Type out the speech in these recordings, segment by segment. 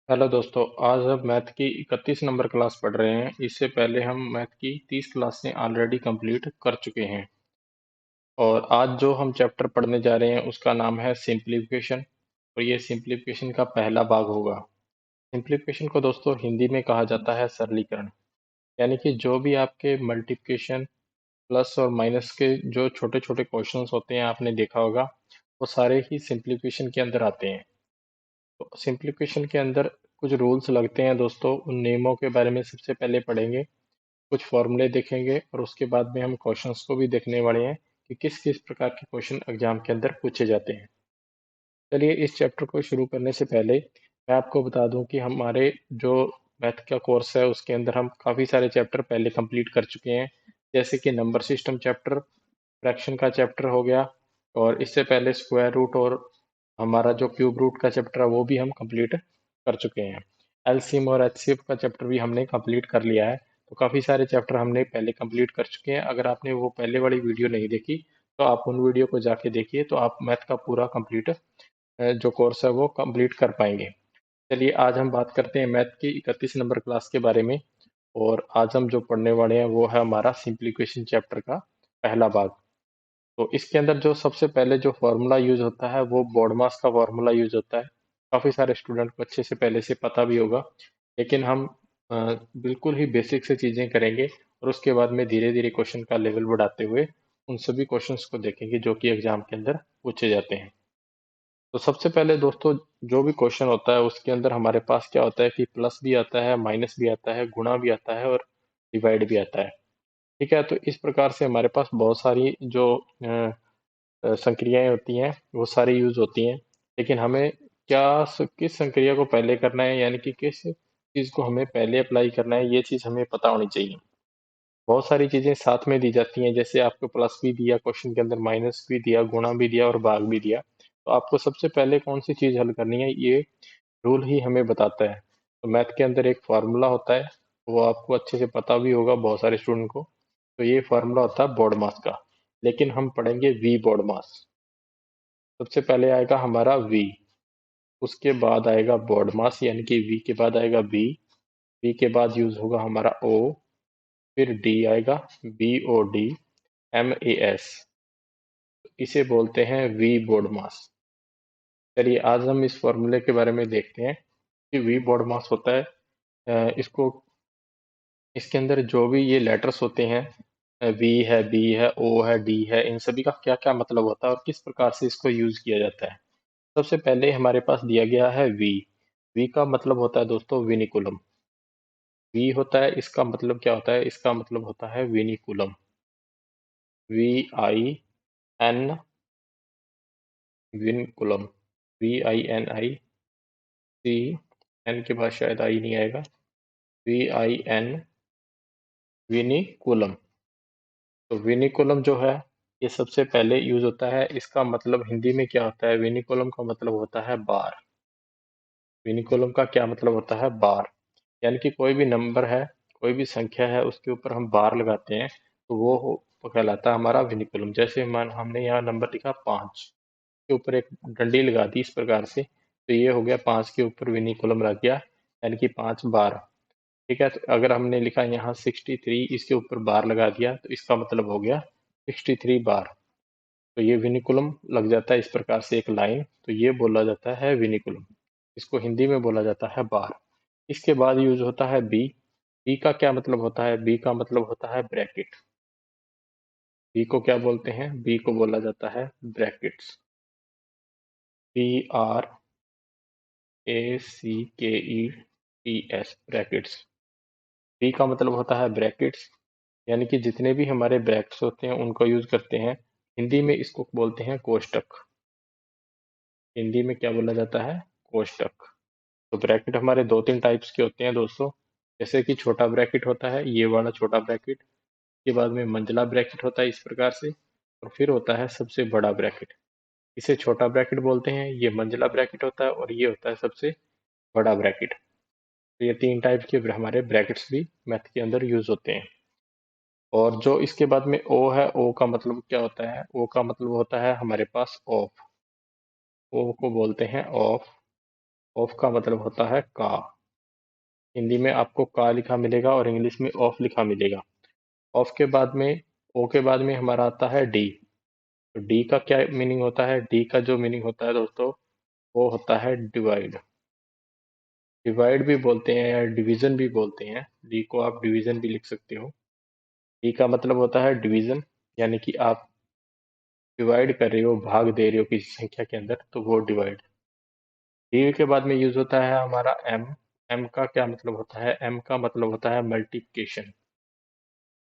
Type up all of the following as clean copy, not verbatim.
Hello दोस्तों, आज हम मैथ की 31 नंबर क्लास पढ़ रहे हैं। इससे पहले हम मैथ की 30 क्लासें ऑलरेडी कंप्लीट कर चुके हैं। और आज जो हम चैप्टर पढ़ने जा रहे हैं उसका नाम है सिंप्लीफिकेशन। और ये सिंप्लीफिकेशन का पहला भाग होगा। सिंप्लीफिकेशन को दोस्तों हिंदी में कहा जाता है सरलीकरण। यानी कि जो भी आपके मल्टीप्लिकेशन, प्लस और माइनस के जो छोटे छोटे क्वेश्चंस होते हैं आपने देखा होगा, वो सारे ही सिंप्लीफिकेशन के अंदर आते हैं। तो सिंप्लीफिकेशन के अंदर कुछ रूल्स लगते हैं दोस्तों, उन नियमों के बारे में सबसे पहले पढ़ेंगे। कुछ फॉर्मूले देखेंगे और उसके बाद में हम क्वेश्चंस को भी देखने वाले हैं कि किस किस प्रकार के क्वेश्चन एग्जाम के अंदर पूछे जाते हैं। चलिए, इस चैप्टर को शुरू करने से पहले मैं आपको बता दूं कि हमारे जो मैथ का कोर्स है उसके अंदर हम काफ़ी सारे चैप्टर पहले कंप्लीट कर चुके हैं। जैसे कि नंबर सिस्टम चैप्टर, फ्रैक्शन का चैप्टर हो गया, और इससे पहले स्क्वायर रूट और हमारा जो क्यूब रूट का चैप्टर है वो भी हम कंप्लीट कर चुके हैं। एलसीएम और एचसीएफ का चैप्टर भी हमने कंप्लीट कर लिया है। तो काफ़ी सारे चैप्टर हमने पहले कंप्लीट कर चुके हैं। अगर आपने वो पहले वाली वीडियो नहीं देखी तो आप उन वीडियो को जाके देखिए, तो आप मैथ का पूरा कंप्लीट जो कोर्स है वो कंप्लीट कर पाएंगे। चलिए, आज हम बात करते हैं मैथ की 31 नंबर क्लास के बारे में। और आज हम जो पढ़ने वाले हैं वो है हमारा सिंप्लीफिकेशन चैप्टर का पहला भाग। तो इसके अंदर जो सबसे पहले जो फॉर्मूला यूज होता है वो बॉडमास का फॉर्मूला यूज होता है। काफ़ी सारे स्टूडेंट को अच्छे से पहले से पता भी होगा, लेकिन हम बिल्कुल ही बेसिक से चीज़ें करेंगे और उसके बाद में धीरे धीरे क्वेश्चन का लेवल बढ़ाते हुए उन सभी क्वेश्चंस को देखेंगे जो कि एग्जाम के अंदर पूछे जाते हैं। तो सबसे पहले दोस्तों, जो भी क्वेश्चन होता है उसके अंदर हमारे पास क्या होता है कि प्लस भी आता है, माइनस भी आता है, गुणा भी आता है और डिवाइड भी आता है। ठीक है, तो इस प्रकार से हमारे पास बहुत सारी जो संक्रियाएं होती हैं वो सारी यूज होती हैं। लेकिन हमें किस संक्रिया को पहले करना है, यानी कि किस चीज को हमें पहले अप्लाई करना है, ये चीज हमें पता होनी चाहिए। बहुत सारी चीजें साथ में दी जाती हैं, जैसे आपको प्लस भी दिया क्वेश्चन के अंदर, माइनस भी दिया, गुणा भी दिया और भाग भी दिया। तो आपको सबसे पहले कौन सी चीज हल करनी है ये रूल ही हमें बताता है। तो मैथ के अंदर एक फार्मूला होता है, वो आपको अच्छे से पता भी होगा बहुत सारे स्टूडेंट को। तो ये फार्मूला होता है बॉड मास का। लेकिन हम पढ़ेंगे वी बॉड मास। सबसे पहले आएगा हमारा V, उसके बाद आएगा बॉड मास, यानी कि V के बाद आएगा B, B के बाद यूज होगा हमारा O, फिर D आएगा, BOD, MAS। इसे बोलते हैं V बॉड मास। चलिए, आज हम इस फॉर्मूले के बारे में देखते हैं कि V बॉड मास होता है। इसको इसके अंदर जो भी ये लेटर्स होते हैं, V है, B है, O है, D है, इन सभी का क्या क्या मतलब होता है और किस प्रकार से इसको यूज किया जाता है। सबसे पहले हमारे पास दिया गया है V। V का मतलब होता है दोस्तों विनिकुलम। V होता है, इसका मतलब क्या होता है, इसका मतलब होता है विनिकुलम। VIN, vinculum. VINIC, एन के बाद शायद आई नहीं आएगा। VIN, विनिकुलम। तो विनिकुलम जो है ये सबसे पहले यूज होता है। इसका मतलब हिंदी में क्या होता है, विनिकुलम का मतलब होता है बार। विनिकुलम का क्या मतलब होता है, बार। यानी कि कोई भी नंबर है, कोई भी संख्या है, उसके ऊपर हम बार लगाते हैं तो वो कहलाता है हमारा विनिकुलम। जैसे मान हमने यहाँ नंबर लिखा 5, के ऊपर एक डंडी लगा दी इस प्रकार से, तो ये हो गया 5 के ऊपर विनिकुलम रख गया, यानी कि 5 बार। ठीक है, तो अगर हमने लिखा यहाँ 63, इसके ऊपर बार लगा दिया तो इसका मतलब हो गया 63 बार। तो ये विनिकुलम लग जाता है इस प्रकार से एक लाइन, तो ये बोला जाता है विनिकुलम। इसको हिंदी में बोला जाता है बार। इसके बाद यूज होता है बी। बी का क्या मतलब होता है, बी का मतलब होता है ब्रैकेट। बी को क्या बोलते हैं, बी को बोला जाता है ब्रैकेट्स। BRACKETS, brackets. बी का मतलब होता है ब्रैकेट्स, यानी कि जितने भी हमारे ब्रैकेट्स होते हैं उनको यूज करते हैं। हिंदी में इसको बोलते हैं कोष्टक। हिंदी में क्या बोला जाता है, कोष्टक। तो ब्रैकेट हमारे दो तीन टाइप्स के होते हैं दोस्तों। जैसे कि छोटा ब्रैकेट होता है, ये वाला छोटा ब्रैकेट। के बाद में मंझला ब्रैकेट होता है इस प्रकार से, और फिर होता है सबसे बड़ा ब्रैकेट। इसे छोटा ब्रैकेट बोलते हैं, ये मंझला ब्रैकेट होता है, और ये होता है सबसे बड़ा ब्रैकेट। तो ये तीन टाइप के हमारे ब्रैकेट्स भी मैथ के अंदर यूज होते हैं। और जो इसके बाद में ओ है, ओ का मतलब क्या होता है, ओ का मतलब होता है हमारे पास ऑफ। ओ को बोलते हैं ऑफ। ऑफ का मतलब होता है का। हिंदी में आपको का लिखा मिलेगा और इंग्लिश में ऑफ लिखा मिलेगा। ऑफ के बाद में ओ के बाद में हमारा आता है डी। तो डी का क्या मीनिंग होता है? डी का जो मीनिंग होता है दोस्तों, वो होता है डिवाइड। डिवाइड भी बोलते हैं या डिवीजन भी बोलते हैं। डी को आप डिवीजन भी लिख सकते हो। डी का मतलब होता है डिवीजन, यानी कि आप डिवाइड कर रहे हो, भाग दे रहे हो किसी संख्या के अंदर, तो वो डिवाइड। डी के बाद में यूज होता है हमारा एम। एम का क्या मतलब होता है? एम का मतलब होता है मल्टीप्लिकेशन।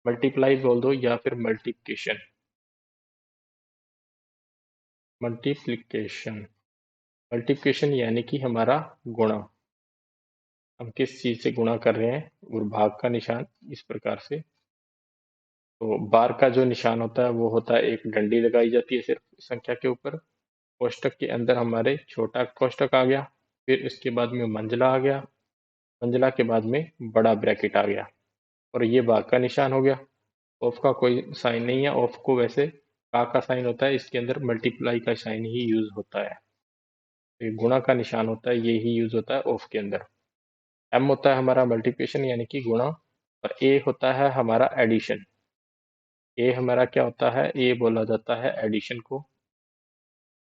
मल्टीप्लाई बोल दो या फिर मल्टीप्लिकेशन। मल्टीप्लिकेशन, मल्टीप्लिकेशन यानी कि हमारा गुणा। हम किस चीज से गुणा कर रहे हैं, और भाग का निशान इस प्रकार से। तो बार का जो निशान होता है वो होता है, एक डंडी लगाई जाती है सिर्फ संख्या के ऊपर। कोष्टक के अंदर हमारे छोटा कोष्टक आ गया, फिर इसके बाद में मंझला आ गया, मंझला के बाद में बड़ा ब्रैकेट आ गया, और ये भाग का निशान हो गया। ऑफ का कोई साइन नहीं है। ऑफ को वैसे का साइन होता है, इसके अंदर मल्टीप्लाई का साइन ही यूज होता है। तो ये गुणा का निशान होता है, ये ही यूज होता है ऑफ के अंदर। एम होता है हमारा मल्टीप्लिकेशन यानी कि गुणा, और ए होता है हमारा एडिशन। ए हमारा क्या होता है? ए बोला जाता है एडिशन को।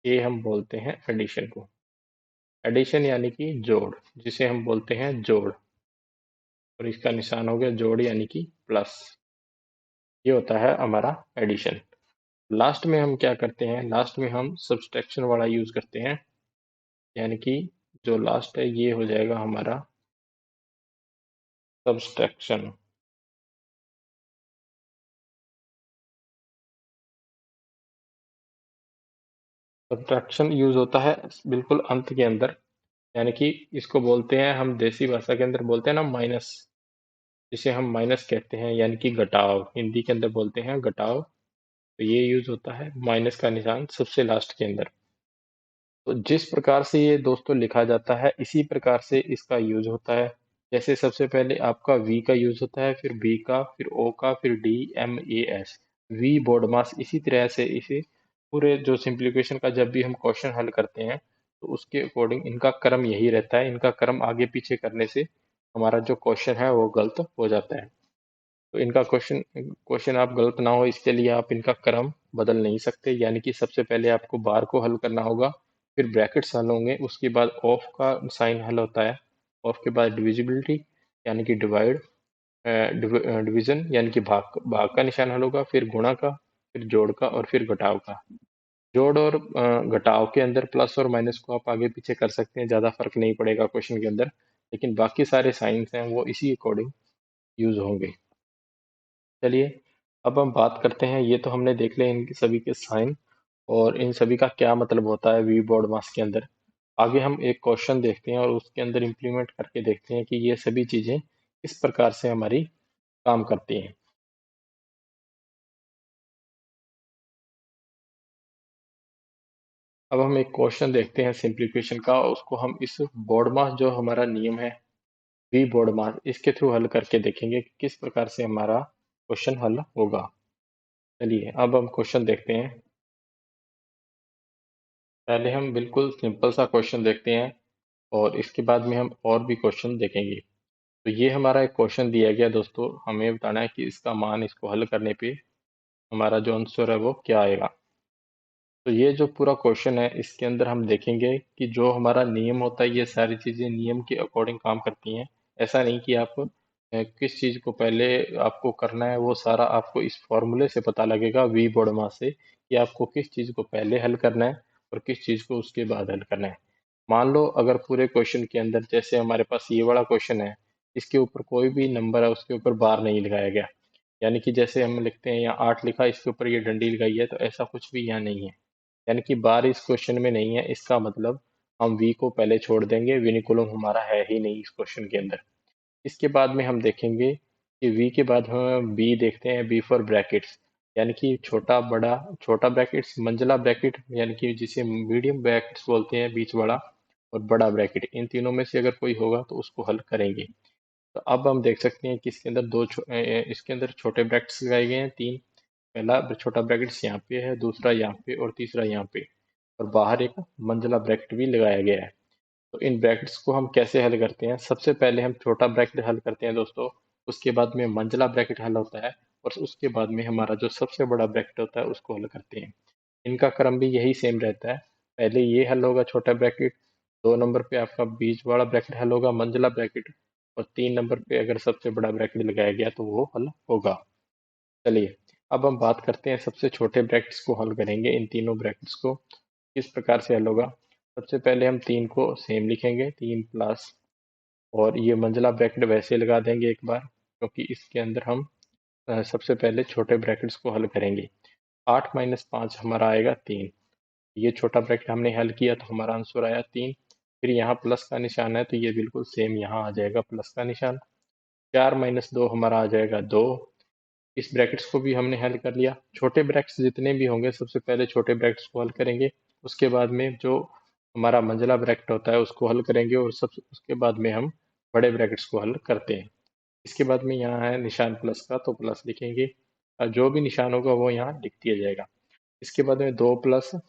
ए हम बोलते हैं एडिशन को। एडिशन यानी कि जोड़, जिसे हम बोलते हैं जोड़, और इसका निशान हो गया जोड़ यानी कि प्लस। ये होता है हमारा एडिशन। लास्ट में हम क्या करते हैं? लास्ट में हम सब्सट्रैक्शन वाला यूज करते हैं, यानी कि जो लास्ट है ये हो जाएगा हमारा सब्सट्रैक्शन। सब्ट्रैक्शन यूज होता है बिल्कुल अंत के अंदर, यानी कि इसको बोलते हैं हम देसी भाषा के अंदर बोलते हैं ना माइनस, जिसे हम माइनस कहते हैं, यानी कि घटाव। हिंदी के अंदर बोलते हैं घटाव। तो ये यूज होता है माइनस का निशान सबसे लास्ट के अंदर। तो जिस प्रकार से ये दोस्तों लिखा जाता है, इसी प्रकार से इसका यूज होता है। जैसे सबसे पहले आपका वी का यूज होता है, फिर बी का, फिर ओ का, फिर डी, एम, ए, एस। वी बोर्ड मास। इसी तरह से इसे पूरे जो सिंप्लीफिकेशन का जब भी हम क्वेश्चन हल करते हैं, तो उसके अकॉर्डिंग इनका क्रम यही रहता है। इनका क्रम आगे पीछे करने से हमारा जो क्वेश्चन है वो गलत हो जाता है। तो इनका क्वेश्चन क्वेश्चन आप गलत ना हो, इसके लिए आप इनका क्रम बदल नहीं सकते। यानी कि सबसे पहले आपको बार को हल करना होगा, फिर ब्रैकेट्स हल होंगे, उसके बाद ऑफ का साइन हल होता है, ऑफ के बाद डिविजिबिलिटी यानी कि डिवाइड, डिवीजन यानी कि भाग भाग का निशान हल होगा, फिर गुणा का, फिर जोड़ का, और फिर घटाव का। जोड़ और घटाव के अंदर प्लस और माइनस को आप आगे पीछे कर सकते हैं, ज़्यादा फर्क नहीं पड़ेगा क्वेश्चन के अंदर। लेकिन बाकी सारे साइंस हैं वो इसी अकॉर्डिंग यूज होंगे। चलिए, अब हम बात करते हैं, ये तो हमने देख लिया इनके सभी के साइन और इन सभी का क्या मतलब होता है वी बोर्ड मास के अंदर। आगे हम एक क्वेश्चन देखते हैं और उसके अंदर इम्प्लीमेंट करके देखते हैं कि ये सभी चीजें किस प्रकार से हमारी काम करती हैं। अब हम एक क्वेश्चन देखते हैं सिंप्लीफिकेशन का, और उसको हम इस बोर्ड मास जो हमारा नियम है, वी बोर्ड मास, इसके थ्रू हल करके देखेंगे कि किस प्रकार से हमारा क्वेश्चन हल होगा। चलिए, अब हम क्वेश्चन देखते हैं। पहले हम बिल्कुल सिंपल सा क्वेश्चन देखते हैं, और इसके बाद में हम और भी क्वेश्चन देखेंगे। तो ये हमारा एक क्वेश्चन दिया गया दोस्तों, हमें बताना है कि इसका मान, इसको हल करने पे हमारा जो आंसर है वो क्या आएगा। तो ये जो पूरा क्वेश्चन है, इसके अंदर हम देखेंगे कि जो हमारा नियम होता है, ये सारी चीजें नियम के अकॉर्डिंग काम करती हैं। ऐसा नहीं कि आप किस चीज को पहले आपको करना है, वो सारा आपको इस फॉर्मूले से पता लगेगा, वी बोर्डमा से, कि आपको किस चीज को पहले हल करना है और किस चीज को उसके बाद हल करना है। मान लो अगर पूरे क्वेश्चन के अंदर, जैसे हमारे पास ये वाला क्वेश्चन है, इसके ऊपर कोई भी नंबर है उसके ऊपर बार नहीं लगाया गया, यानी कि जैसे हम लिखते हैं यहाँ 8 लिखा, इसके ऊपर ये डंडी लगाई है, तो ऐसा कुछ भी यहाँ नहीं है। यानी कि बार इस क्वेश्चन में नहीं है, इसका मतलब हम वी को पहले छोड़ देंगे, विनिकुलम हमारा है ही नहीं इस क्वेश्चन के अंदर। इसके बाद में हम देखेंगे कि वी के बाद हम बी देखते हैं, बी फॉर ब्रैकेट्स, यानी कि छोटा बड़ा, छोटा ब्रैकेट्स, मंझला ब्रैकेट यानी कि जिसे मीडियम ब्रैकेट्स बोलते हैं, बीच वाला, और बड़ा ब्रैकेट, इन तीनों में से अगर कोई होगा तो उसको हल करेंगे। तो अब हम देख सकते हैं कि इसके अंदर इसके अंदर छोटे ब्रैकेट्स लगाए गए हैं तीन। पहला छोटा ब्रैकेट्स यहाँ पे है, दूसरा यहाँ पे, और तीसरा यहाँ पे, और बाहर एक मंझला ब्रैकेट भी लगाया गया है। तो इन ब्रैकेट्स को हम कैसे हल करते हैं? सबसे पहले हम छोटा ब्रैकेट हल करते हैं दोस्तों, उसके बाद में मंझला ब्रैकेट हल होता है, और उसके बाद में हमारा जो सबसे बड़ा ब्रैकेट होता है उसको हल करते हैं। इनका क्रम भी यही सेम रहता है, पहले ये हल होगा छोटा ब्रैकेट, 2 नंबर पे आपका बीच वाला ब्रैकेट हल होगा मंझला ब्रैकेट, और 3 नंबर पे अगर सबसे बड़ा ब्रैकेट लगाया गया तो वो हल होगा। चलिए अब हम बात करते हैं, सबसे छोटे ब्रैकेट्स को हल करेंगे, इन तीनों ब्रैकेट्स को किस प्रकार से हल होगा। सबसे पहले हम 3 को सेम लिखेंगे, 3 प्लस, और ये मंझला ब्रैकेट वैसे लगा देंगे एक बार, क्योंकि इसके अंदर हम सबसे पहले छोटे ब्रैकेट्स को हल करेंगे। 8 - 5 हमारा आएगा 3, ये छोटा ब्रैकेट हमने हल किया तो हमारा आंसर आया 3। फिर यहाँ प्लस का निशान है तो ये बिल्कुल सेम यहाँ आ जाएगा प्लस का निशान। 4 - 2 हमारा आ जाएगा 2। इस ब्रैकेट्स को भी हमने हल कर लिया। छोटे ब्रैकेट्स जितने भी होंगे सबसे पहले छोटे ब्रैकेट्स को हल करेंगे, उसके बाद में जो हमारा मंझला ब्रैकेट होता है उसको हल करेंगे, और सब उसके बाद में हम बड़े ब्रैकेट्स को हल करते हैं। इसके बाद में यहाँ है निशान प्लस का, तो प्लस लिखेंगे, और जो भी निशान होगा वो यहाँ लिख दिया जाएगा। इसके बाद में 2 +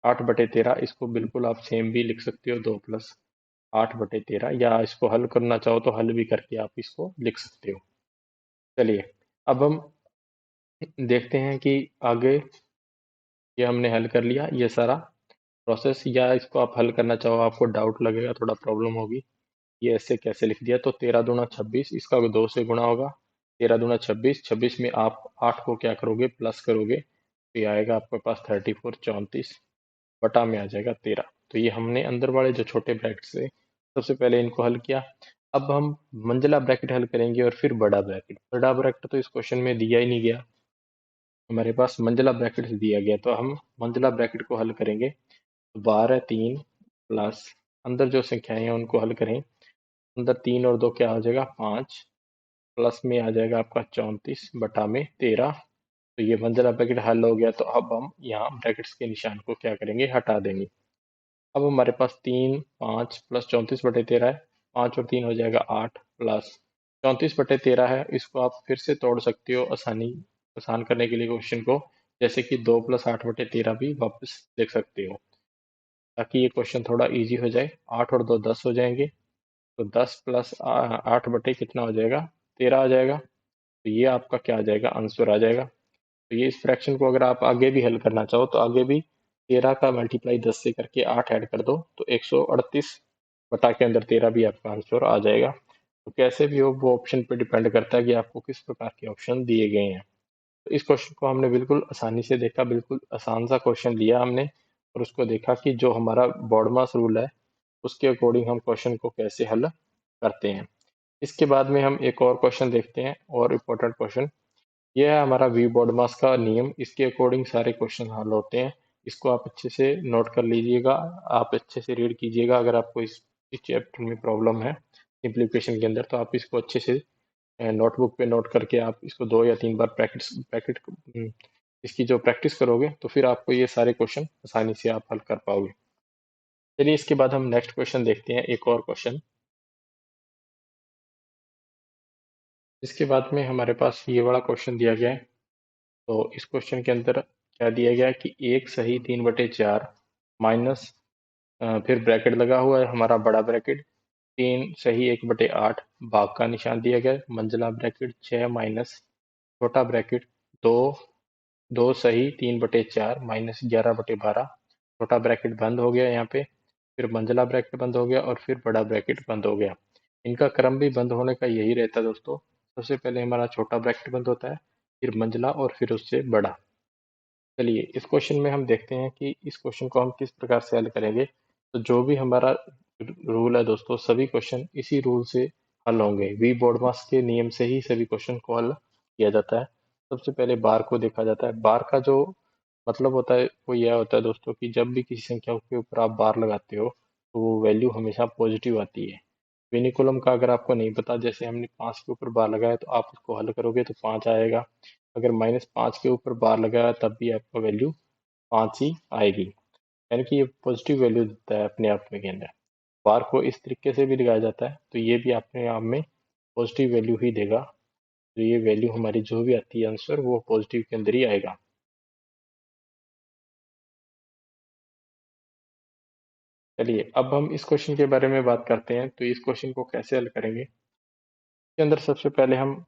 8/13, इसको बिल्कुल आप सेम भी लिख सकते हो, 2 + 8/13, या इसको हल करना चाहो तो हल भी करके आप इसको लिख सकते हो। चलिए अब हम देखते हैं कि आगे, ये हमने हल कर लिया ये सारा प्रोसेस, या इसको आप हल करना चाहो, आपको डाउट लगेगा, थोड़ा प्रॉब्लम होगी, ये ऐसे कैसे लिख दिया। तो 13 × 2 = 26, इसका 2 से गुणा होगा, 13 × 2 = 26, 26 में आप 8 को क्या करोगे, प्लस करोगे, तो ये आएगा आपके पास 34, 34 बटा में आ जाएगा 13। तो ये हमने अंदर वाले जो छोटे ब्रैकेट से सबसे पहले इनको हल किया। अब हम मंझला ब्रैकेट हल करेंगे और फिर बड़ा ब्रैकेट। बड़ा ब्रैकेट तो इस क्वेश्चन में दिया ही नहीं गया, हमारे पास मंझला ब्रैकेट दिया गया, तो हम मंझला ब्रैकेट को हल करेंगे। 12 3 प्लस, अंदर जो संख्याएं हैं उनको हल करें, अंदर 3 और 2 क्या हो जाएगा 5, प्लस में आ जाएगा आपका 34 बटा में 13। तो ये मंझला ब्रैकेट हल हो गया। तो अब हम यहाँ ब्रैकेट्स के निशान को क्या करेंगे, हटा देंगे। अब हमारे पास 3 5 प्लस 34/13 है, 5 और 3 हो जाएगा 8, प्लस 34/13 है, इसको आप फिर से तोड़ सकते हो आसान करने के लिए क्वेश्चन को, जैसे कि 2 + 8/13 भी वापस देख सकते हो, ताकि ये क्वेश्चन थोड़ा इजी हो जाए। 8 और 2 10 हो जाएंगे, तो 10 + 8 बटे कितना हो जाएगा, 13 आ जाएगा। तो ये आपका क्या आ जाएगा, आंसर आ जाएगा। तो ये इस फ्रैक्शन को अगर आप आगे भी हल करना चाहो तो आगे भी 13 का मल्टीप्लाई 10 से करके 8 ऐड कर दो, तो 138 बटा के अंदर 13 भी आपका आंसर आ जाएगा। तो कैसे भी हो वो ऑप्शन पे डिपेंड करता है कि आपको किस प्रकार के ऑप्शन दिए गए हैं। तो इस क्वेश्चन को हमने बिल्कुल आसानी से देखा, बिल्कुल आसान सा क्वेश्चन लिया हमने, और उसको देखा कि जो हमारा बॉडमास रूल है उसके अकॉर्डिंग हम क्वेश्चन को कैसे हल करते हैं। इसके बाद में हम एक और क्वेश्चन देखते हैं, और इम्पोर्टेंट क्वेश्चन। यह है हमारा वी बॉडमास का नियम, इसके अकॉर्डिंग सारे क्वेश्चन हल होते हैं। इसको आप अच्छे से नोट कर लीजिएगा, आप अच्छे से रीड कीजिएगा। अगर आपको इस चैप्टर में प्रॉब्लम है सिंप्लीफिकेशन के अंदर, तो आप इसको अच्छे से नोटबुक पे नोट करके आप इसको 2 या 3 बार प्रैक्टिस प्रैक्टिस इसकी जो प्रैक्टिस करोगे तो फिर आपको ये सारे क्वेश्चन आसानी से आप हल कर पाओगे। चलिए इसके बाद हम नेक्स्ट क्वेश्चन देखते हैं, एक और क्वेश्चन। इसके बाद में हमारे पास ये वाला क्वेश्चन दिया गया है। तो इस क्वेश्चन के अंदर क्या दिया गया है कि 1 सही 3/4 माइनस, फिर ब्रैकेट लगा हुआ है हमारा बड़ा ब्रैकेट, 3 सही 1/8, भाग का निशान दिया गया है, मंझला ब्रैकेट 6 माइनस छोटा ब्रैकेट 2, 2 सही 3/4 माइनस 11/12, छोटा ब्रैकेट बंद हो गया यहाँ पे, फिर मंझला ब्रैकेट बंद हो गया, और फिर बड़ा ब्रैकेट बंद हो गया। इनका क्रम भी बंद होने का यही रहता है दोस्तों, सबसे पहले हमारा छोटा ब्रैकेट बंद होता है, फिर मंझला, और फिर उससे बड़ा। चलिए इस क्वेश्चन में हम देखते हैं कि इस क्वेश्चन को हम किस प्रकार से हल करेंगे। तो जो भी हमारा रूल है दोस्तों, सभी क्वेश्चन इसी रूल से हल होंगे, वी बॉडमास के नियम से ही सभी क्वेश्चन को हल किया जाता है। सबसे पहले बार को देखा जाता है। बार का जो मतलब होता है वो यह होता है दोस्तों कि जब भी किसी संख्या के ऊपर आप बार लगाते हो तो वो वैल्यू हमेशा पॉजिटिव आती है। विनिकुलम का अगर आपको नहीं पता, जैसे हमने 5 के ऊपर बार लगाया तो आप उसको हल करोगे तो 5 आएगा, अगर -5 के ऊपर बार लगाया तब भी आपका वैल्यू 5 ही आएगी, यानी कि ये पॉजिटिव वैल्यू देता है अपने आप में के अंदर। बार को इस तरीके से भी लगाया जाता है तो ये भी अपने आप में पॉजिटिव वैल्यू ही देगा। तो ये वैल्यू हमारी जो भी आती है आंसर, वो पॉजिटिव के अंदर ही आएगा। चलिए अब हम इस क्वेश्चन के बारे में बात करते हैं। तो इस क्वेश्चन को कैसे हल करेंगे, इसके अंदर सबसे पहले हम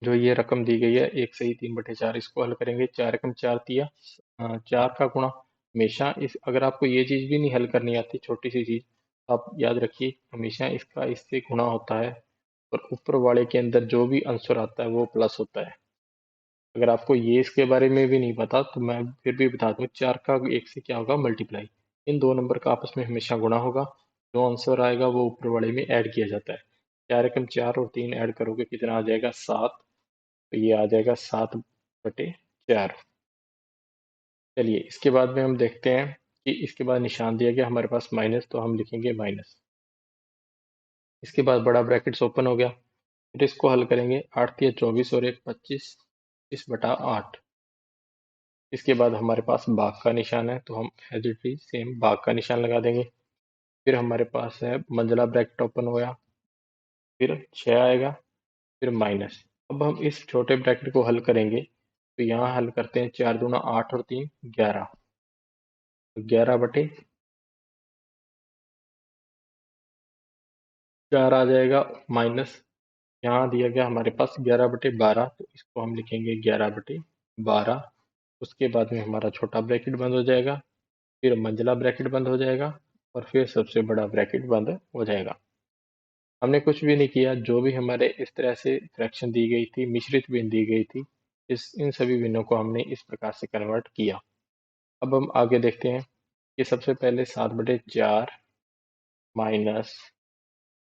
जो ये रकम दी गई है 1/3/4 इसको हल करेंगे। 4 × 4 = 4 का गुणा। हमेशा इस अगर आपको ये चीज भी नहीं हल करनी आती, छोटी सी चीज, आप याद रखिए हमेशा इसका इससे गुणा होता है और ऊपर वाले के अंदर जो भी आंसर आता है वो प्लस होता है। अगर आपको ये इसके बारे में भी नहीं पता तो मैं फिर भी बता दूं, 4 का 1 से क्या होगा, मल्टीप्लाई। इन दो नंबर का आपस में हमेशा गुणा होगा। जो आंसर आएगा वो ऊपर वाले में ऐड किया जाता है। 4 × 4 और 3 ऐड करोगे कितना आ जाएगा, 7। तो ये आ जाएगा 7/4। चलिए इसके बाद में हम देखते हैं कि इसके बाद निशान दिया गया हमारे पास माइनस, तो हम लिखेंगे माइनस। इसके बाद बड़ा ब्रैकेट्स ओपन हो गया। फिर इसको हल करेंगे। 8×3 = 24 और 1 = 25, 25/8। इसके बाद हमारे पास भाग का निशान है, तो हम एज इट इज सेम भाग का निशान लगा देंगे। फिर हमारे पास है मंझला ब्रैकेट ओपन होया, फिर 6 आएगा, फिर माइनस। अब हम इस छोटे ब्रैकेट को हल करेंगे, तो यहाँ हल करते हैं। 4×2 = 8 और 3 = 11। 11/4 आ जाएगा, माइनस यहाँ दिया गया हमारे पास 11/12, तो इसको हम लिखेंगे 11/12। उसके बाद में हमारा छोटा ब्रैकेट बंद हो जाएगा, फिर मंझला ब्रैकेट बंद हो जाएगा और फिर सबसे बड़ा ब्रैकेट बंद हो जाएगा। हमने कुछ भी नहीं किया, जो भी हमारे इस तरह से फ्रैक्शन दी गई थी, मिश्रित भिन्न दी गई थी, इन सभी भिन्नों को हमने इस प्रकार से कन्वर्ट किया। अब हम आगे देखते हैं कि सबसे पहले 7/4 माइनस,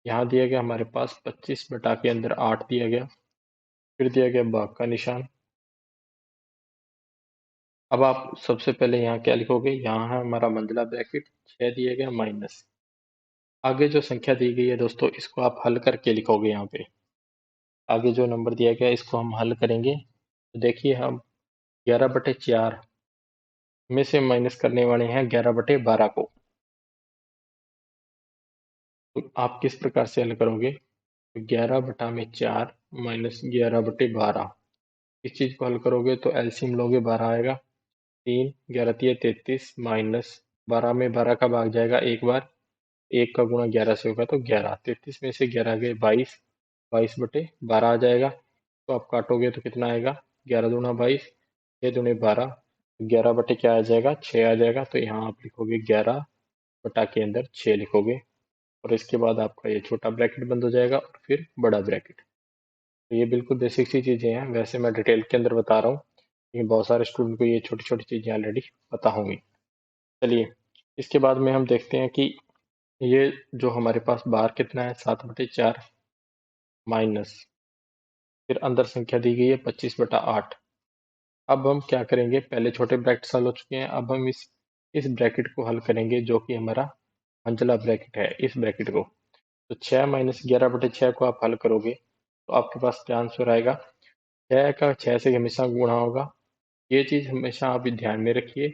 यहाँ दिया गया हमारे पास 25 बटा के अंदर 8 दिया गया, फिर दिया गया भाग का निशान। अब आप सबसे पहले यहाँ क्या लिखोगे, यहाँ है हमारा मंझला ब्रैकेट, 6 दिया गया माइनस। आगे जो संख्या दी गई है दोस्तों, इसको आप हल करके लिखोगे। यहाँ पे आगे जो नंबर दिया गया है इसको हम हल करेंगे। तो देखिए हम 11/4 में से माइनस करने वाले हैं 11/12 को। तो आप किस प्रकार से हल करोगे, तो 11/4 माइनस 11/12, इस चीज को हल करोगे तो एलसीएम लोगे 12 आएगा। 3 11 × 33 माइनस 12 में 12 का भाग जाएगा एक बार, 1 का गुणा 11 से होगा तो 11। 33 में से 11 गए 22, 22/12 आ जाएगा। तो आप काटोगे तो कितना आएगा, 11×2 = 22, 6×2 = 12, 11 बटे क्या आ जाएगा, 6 आ जाएगा। तो यहाँ आप लिखोगे 11 बटा के अंदर 6 लिखोगे और इसके बाद आपका ये छोटा ब्रैकेट बंद हो जाएगा और फिर बड़ा ब्रैकेट। तो ये बिल्कुल बेसिक सी चीजें हैं, वैसे मैं डिटेल के अंदर बता रहा हूँ, लेकिन बहुत सारे स्टूडेंट को ये छोटी छोटी चीजें ऑलरेडी पता होंगी। चलिए इसके बाद में हम देखते हैं कि ये जो हमारे पास बाहर कितना है, 7/4 माइनस, फिर अंदर संख्या दी गई है 25/8। अब हम क्या करेंगे, पहले छोटे ब्रैकेट हल हो चुके हैं, अब हम इस ब्रैकेट को हल करेंगे जो कि हमारा मंझला ब्रैकेट है, इस ब्रैकेट को। तो 6 माइनस 11/6 को आप हल करोगे तो आपके पास क्या आंसर आएगा, 6 का 6 से हमेशा गुणा होगा। ये चीज हमेशा आप ध्यान में रखिए।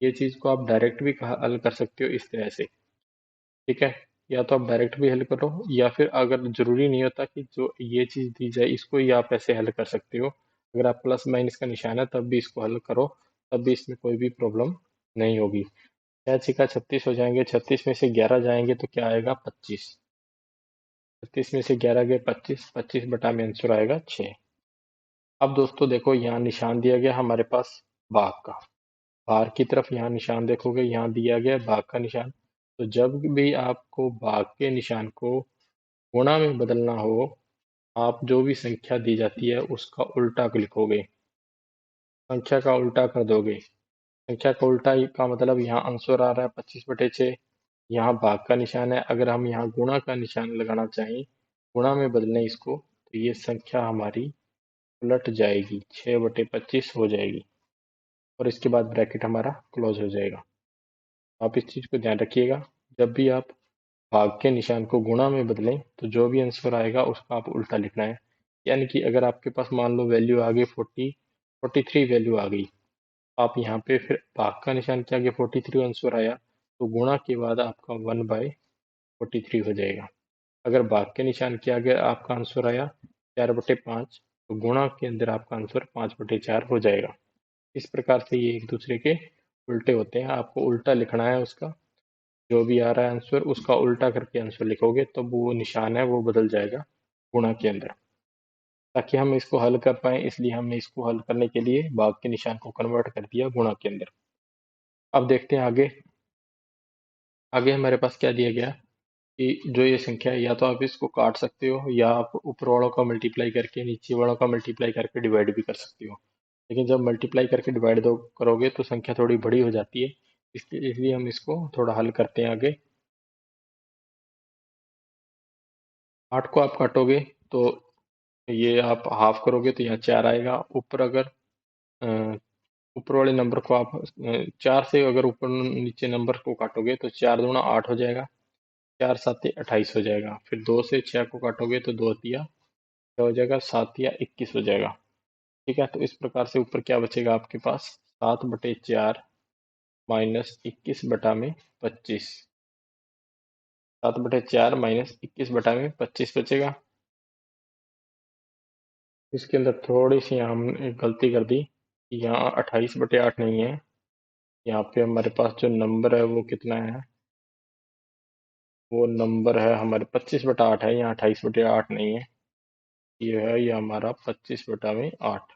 ये चीज को आप डायरेक्ट भी हल कर सकते हो इस तरह से, ठीक है। या तो आप डायरेक्ट भी हल करो, या फिर अगर जरूरी नहीं होता कि जो ये चीज दी जाए इसको ही आप ऐसे हल कर सकते हो। अगर आप प्लस माइनस का निशान है तब भी इसको हल करो, तब भी इसमें कोई भी प्रॉब्लम नहीं होगी। 6×6 = 36 हो जाएंगे, 36 में से 11 जाएंगे तो क्या आएगा, 25। 36 में से 11 गए 25, 25 बटा में आंसर आएगा 6। अब दोस्तों देखो यहाँ निशान दिया गया हमारे पास भाग का, बाहर की तरफ यहाँ निशान देखोगे, यहाँ दिया गया भाग का निशान। तो जब भी आपको भाग के निशान को गुणा में बदलना हो, आप जो भी संख्या दी जाती है उसका उल्टा लिखोगे, संख्या का उल्टा कर दोगे। संख्या का उल्टा का मतलब यहाँ आंसर आ रहा है 25/6, यहाँ भाग का निशान है। अगर हम यहाँ गुणा का निशान लगाना चाहें, गुणा में बदलें इसको, तो ये संख्या हमारी उलट जाएगी, 6/25 हो जाएगी और इसके बाद ब्रैकेट हमारा क्लोज हो जाएगा। आप इस चीज को ध्यान रखिएगा, जब भी आप भाग के निशान को गुणा में बदलें तो जो भी आंसर आएगा उसका आप उल्टा लिखना है। यानी कि अगर आपके पास मान लो वैल्यू आ गई 43 वैल्यू आ गई, आप यहाँ पे फिर भाग का निशान के आगे 43 आंसर आया तो गुणा के बाद आपका 1/43 हो जाएगा। अगर भाग के निशान के आगे आपका आंसर आया 4/5, तो गुणा के अंदर आपका आंसर 5/4 हो जाएगा। इस प्रकार से ये एक दूसरे के उल्टे होते हैं, आपको उल्टा लिखना है उसका। जो भी आ रहा है आंसर उसका उल्टा करके आंसर लिखोगे तो वो निशान है वो बदल जाएगा गुणा के अंदर। ताकि हम इसको हल कर पाए इसलिए हमने इसको हल करने के लिए भाग के निशान को कन्वर्ट कर दिया गुणा के अंदर। अब देखते हैं आगे। आगे हमारे पास क्या दिया गया कि जो ये संख्या है या तो आप इसको काट सकते हो या आप ऊपर वालों का मल्टीप्लाई करके नीचे वालों का मल्टीप्लाई करके डिवाइड भी कर सकते हो। लेकिन जब मल्टीप्लाई करके डिवाइड दो करोगे तो संख्या थोड़ी बड़ी हो जाती है, इसलिए हम इसको थोड़ा हल करते हैं आगे। 8 को आप काटोगे तो ये आप हाफ करोगे तो यहाँ 4 आएगा। ऊपर अगर अ, ऊपर वाले नंबर को आप 4 से अगर ऊपर नीचे नंबर को काटोगे तो 4 दूना 8 हो जाएगा, 4 सात 28 हो जाएगा। फिर 2 से 6 को काटोगे तो 2 तिया 6 हो जाएगा, 7 या 21 हो जाएगा। ठीक है, तो इस प्रकार से ऊपर क्या बचेगा आपके पास 7/4 माइनस 21/25। 7/4 माइनस 21/25 बचेगा। इसके अंदर थोड़ी सी हमने एक गलती कर दी कि यहाँ 28/8 नहीं है। यहाँ पे हमारे पास जो नंबर है वो कितना है, वो नंबर है हमारे 25/8 है, यहाँ 28/8 नहीं है। ये है ये हमारा 25/8।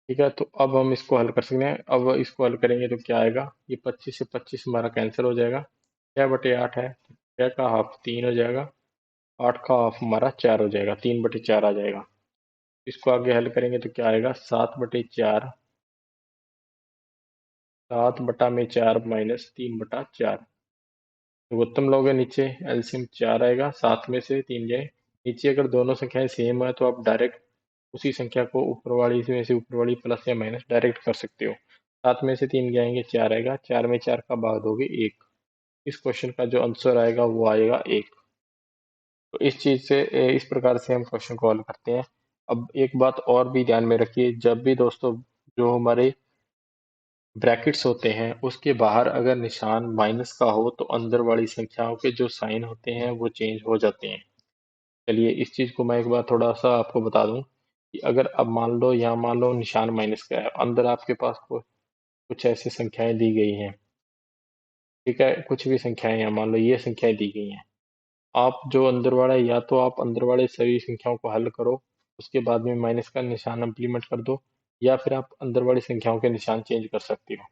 ठीक है, तो अब हम इसको हल कर सकते हैं। अब इसको हल करेंगे तो क्या आएगा, ये 25 से 25 हमारा कैंसिल हो जाएगा। 6/8 है, 6 का हाफ 3 हो जाएगा, 8 का हाफ हमारा 4 हो जाएगा, 3/4 आ जाएगा। इसको आगे हल करेंगे तो क्या आएगा 7/4, 7/4 माइनस 3/4। लघुत्तम लोगे नीचे एलसीएम 4 आएगा, 7 में से 3 जाए नीचे। अगर दोनों संख्याएं सेम है तो आप डायरेक्ट उसी संख्या को ऊपर वाली में से ऊपर वाली प्लस या माइनस डायरेक्ट कर सकते हो। 7 में से 3 जाएंगे 4 आएगा, 4 में 4 का भाग दोगे 1। इस क्वेश्चन का जो आंसर आएगा वो आएगा 1। तो इस चीज से इस प्रकार से हम क्वेश्चन को हल करते हैं। अब एक बात और भी ध्यान में रखिए, जब भी दोस्तों जो हमारे ब्रैकेट्स होते हैं उसके बाहर अगर निशान माइनस का हो तो अंदर वाली संख्याओं के जो साइन होते हैं वो चेंज हो जाते हैं। चलिए इस चीज को मैं एक बार थोड़ा सा आपको बता दूं कि अगर अब मान लो यहाँ मान लो निशान माइनस का है, अंदर आपके पास कुछ ऐसी संख्याएं दी गई हैं। ठीक है, कुछ भी संख्याएं हैं, मान लो ये संख्याएं दी गई हैं। आप जो अंदर वाला है या तो आप अंदर वाले सभी संख्याओं को हल करो, उसके बाद में माइनस का निशान इम्प्लीमेंट कर दो, या फिर आप अंदर वाली संख्याओं के निशान चेंज कर सकते हो।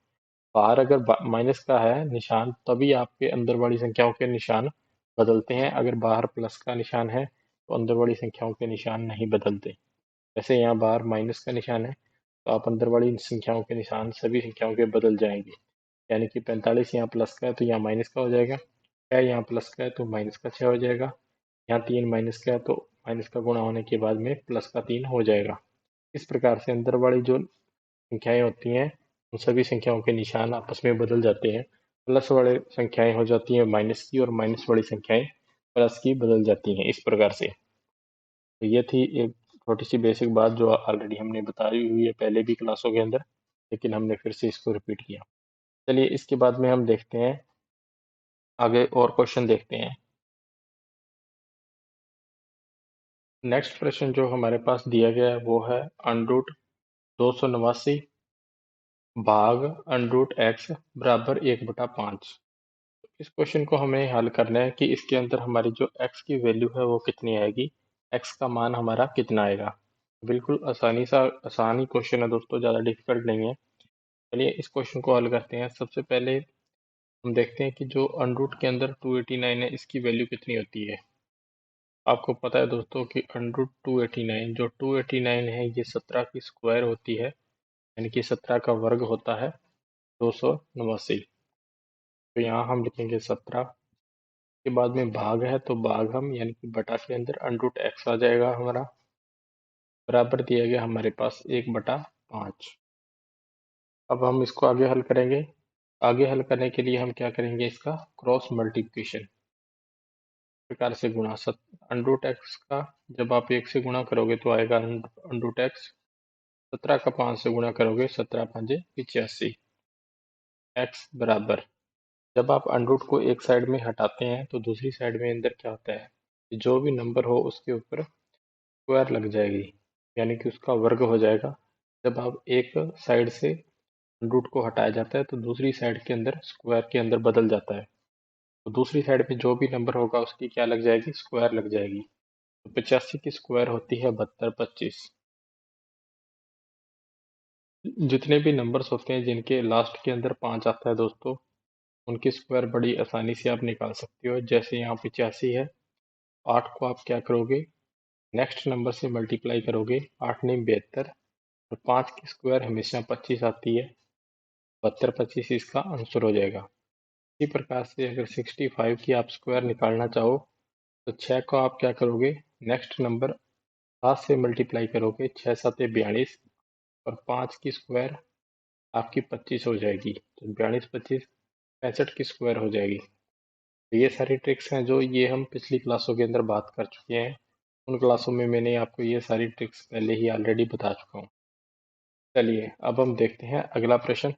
बाहर अगर माइनस का है निशान तभी आपके अंदर वाली संख्याओं के निशान बदलते हैं, अगर बाहर प्लस का निशान है तो अंदर वाली संख्याओं के निशान नहीं बदलते। जैसे यहाँ बाहर माइनस का निशान है तो आप अंदर वाली संख्याओं के निशान सभी संख्याओं के बदल जाएंगे। यानी कि 45 यहाँ प्लस का है तो यहाँ माइनस का हो जाएगा, 6 यहाँ प्लस का है तो माइनस का 6 हो जाएगा, यहाँ 3 माइनस का है तो माइनस का गुणा होने के बाद में प्लस का 3 हो जाएगा। इस प्रकार से अंदर वाली जो संख्याएं होती हैं उन सभी संख्याओं के निशान आपस में बदल जाते हैं। प्लस वाले संख्याएं हो जाती हैं माइनस की और माइनस वाली संख्याएं प्लस की बदल जाती हैं, इस प्रकार से। तो ये थी एक छोटी सी बेसिक बात जो ऑलरेडी हमने बताई हुई है पहले भी क्लासों के अंदर, लेकिन हमने फिर से इसको रिपीट किया। चलिए इसके बाद में हम देखते हैं आगे और क्वेश्चन देखते हैं। नेक्स्ट प्रश्न जो हमारे पास दिया गया है वो है अनरूट 289 भाग अनरूट एक्स बराबर 1/5। इस क्वेश्चन को हमें हल करना है कि इसके अंदर हमारी जो x की वैल्यू है वो कितनी आएगी, x का मान हमारा कितना आएगा। बिल्कुल आसानी क्वेश्चन है दोस्तों, ज़्यादा डिफिकल्ट नहीं है। चलिए इस क्वेश्चन को हल करते हैं। सबसे पहले हम देखते हैं कि जो अनरूट के अंदर 289 है इसकी वैल्यू कितनी होती है। आपको पता है दोस्तों कि अनरूट 289, जो 289 है ये 17 की स्क्वायर होती है, यानी कि 17 का वर्ग होता है 289। तो यहाँ हम लिखेंगे 17 के बाद में भाग है तो भाग हम यानी कि बटा के अंदर अनरूट एक्स आ जाएगा हमारा, बराबर दिया गया हमारे पास 1/5। अब हम इसको आगे हल करेंगे। आगे हल करने के लिए हम क्या करेंगे, इसका क्रॉस मल्टीप्लिकेशन प्रकार से गुणा। अनरूट एक्स का जब आप 1 से गुणा करोगे तो आएगा अनरूट एक्स। 17 का 5 से गुणा करोगे 17 5 85 एक्स बराबर। जब आप अनरूट को एक साइड में हटाते हैं तो दूसरी साइड में अंदर क्या होता है, जो भी नंबर हो उसके ऊपर स्क्वायर लग जाएगी, यानी कि उसका वर्ग हो जाएगा। जब आप एक साइड से रूट को हटाया जाता है तो दूसरी साइड के अंदर स्क्वायर के अंदर बदल जाता है। तो दूसरी साइड में जो भी नंबर होगा उसकी क्या लग जाएगी, स्क्वायर लग जाएगी। तो 85 की स्क्वायर होती है 7225। जितने भी नंबर्स होते हैं जिनके लास्ट के अंदर 5 आता है दोस्तों, उनकी स्क्वायर बड़ी आसानी से आप निकाल सकते हो। जैसे यहाँ 85 है, 8 को आप क्या करोगे, नेक्स्ट नंबर से मल्टीप्लाई करोगे, 8 नहीं 72, और 5 की स्क्वायर हमेशा 25 आती है, 7225 इसका आंसर हो जाएगा। इसी प्रकार से अगर 65 की आप स्क्वायर निकालना चाहो तो 6 को आप क्या करोगे, नेक्स्ट नंबर 7 से मल्टीप्लाई करोगे, 6 7 42, और 5 की स्क्वायर आपकी 25 हो जाएगी, तो 42 25 65 की स्क्वायर हो जाएगी। तो ये सारी ट्रिक्स हैं जो ये हम पिछली क्लासों के अंदर बात कर चुके हैं। उन क्लासों में मैंने आपको ये सारी ट्रिक्स पहले ही ऑलरेडी बता चुका हूँ। चलिए अब हम देखते हैं अगला प्रश्न।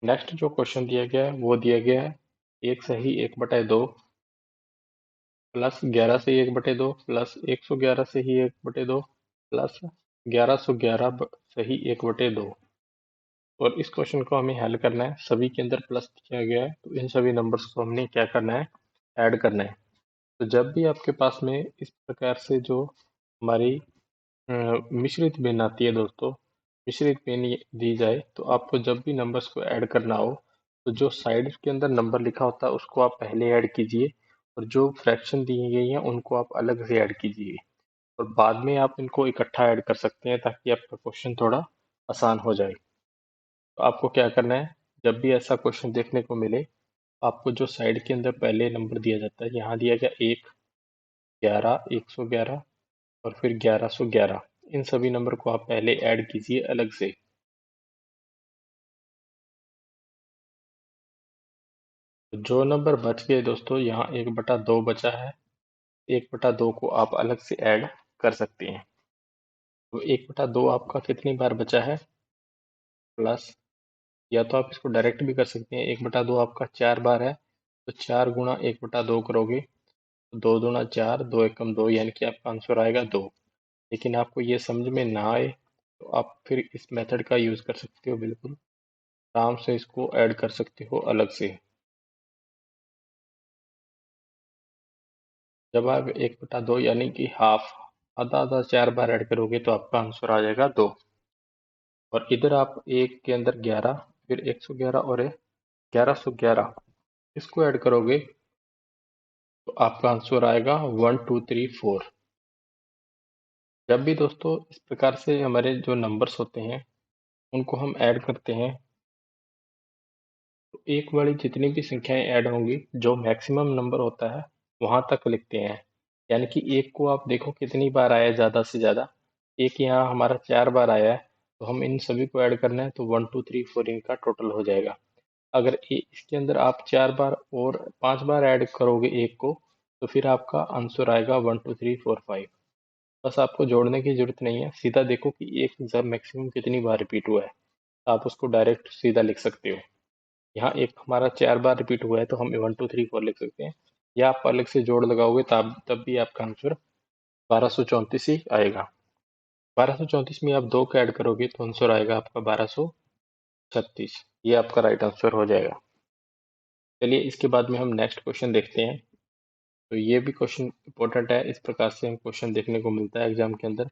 नेक्स्ट जो क्वेश्चन दिया गया है वो दिया गया है 1 सही 1/2 प्लस 11 सही 1/2 प्लस 111 सही 1/2 प्लस 1111 सही 1/2। और इस क्वेश्चन को हमें हल करना है। सभी के अंदर प्लस दिया गया है तो इन सभी नंबर्स को हमने क्या करना है, ऐड करना है। तो जब भी आपके पास में इस प्रकार से जो हमारी मिश्रित भिन्न आती है दोस्तों, मिश्रित भिन्न दी जाए तो आपको जब भी नंबर्स को ऐड करना हो तो जो साइड के अंदर नंबर लिखा होता है उसको आप पहले ऐड कीजिए, और जो फ्रैक्शन दी गई हैं उनको आप अलग से ऐड कीजिए, और बाद में आप इनको इकट्ठा ऐड कर सकते हैं ताकि आपका क्वेश्चन थोड़ा आसान हो जाए। तो आपको क्या करना है, जब भी ऐसा क्वेश्चन देखने को मिले, आपको जो साइड के अंदर पहले नंबर दिया जाता है, यहाँ दिया गया 1, 11, 111 और फिर 1111, इन सभी नंबर को आप पहले ऐड कीजिए अलग से। तो जो नंबर बच गए दोस्तों, यहाँ 1/2 बचा है, 1/2 को आप अलग से ऐड कर सकते हैं। तो 1/2 आपका कितनी बार बचा है, प्लस, या तो आप इसको डायरेक्ट भी कर सकते हैं, 1/2 आपका 4 बार है, तो 4 गुणा 1/2 करोगे तो 2 दूना 4, 2 एकम 2, यानी कि आपका आंसर आएगा 2। लेकिन आपको ये समझ में ना आए तो आप फिर इस मेथड का यूज़ कर सकते हो, बिल्कुल आराम से इसको ऐड कर सकते हो अलग से। जब आप 1/2 यानी कि हाफ, आधा आधा 4 बार ऐड करोगे तो आपका आंसर आ जाएगा 2। और इधर आप एक के अंदर 11, फिर 111 और 1111, इसको ऐड करोगे तो आपका आंसर आएगा 1 2 3 4। जब भी दोस्तों इस प्रकार से हमारे जो नंबर्स होते हैं उनको हम ऐड करते हैं तो एक वाली जितनी भी संख्याएं ऐड होंगी, जो मैक्सिमम नंबर होता है वहां तक लिखते हैं। यानी कि एक को आप देखो कितनी बार आया है, ज्यादा से ज्यादा एक यहाँ हमारा 4 बार आया है, तो हम इन सभी को ऐड करना है तो 1 2 3 4 इनका टोटल हो जाएगा। अगर इसके अंदर आप 4 बार और 5 बार ऐड करोगे एक को, तो फिर आपका आंसर आएगा 1 2 3 4 5। बस आपको जोड़ने की जरूरत नहीं है, सीधा देखो कि एक जब मैक्सिमम कितनी बार रिपीट हुआ है, आप उसको डायरेक्ट सीधा लिख सकते हो। यहाँ एक हमारा 4 बार रिपीट हुआ है तो हम 1 2 3 4 लिख सकते हैं, या आप अलग से जोड़ लगाओगे तब भी आपका आंसर 1234 ही आएगा। 1234 में आप 2 का ऐड करोगे तो आंसर आएगा आपका 1236। ये आपका राइट आंसर हो जाएगा। चलिए इसके बाद में हम नेक्स्ट क्वेश्चन देखते हैं। तो ये भी क्वेश्चन इंपॉर्टेंट है, इस प्रकार से हम क्वेश्चन देखने को मिलता है एग्जाम के अंदर।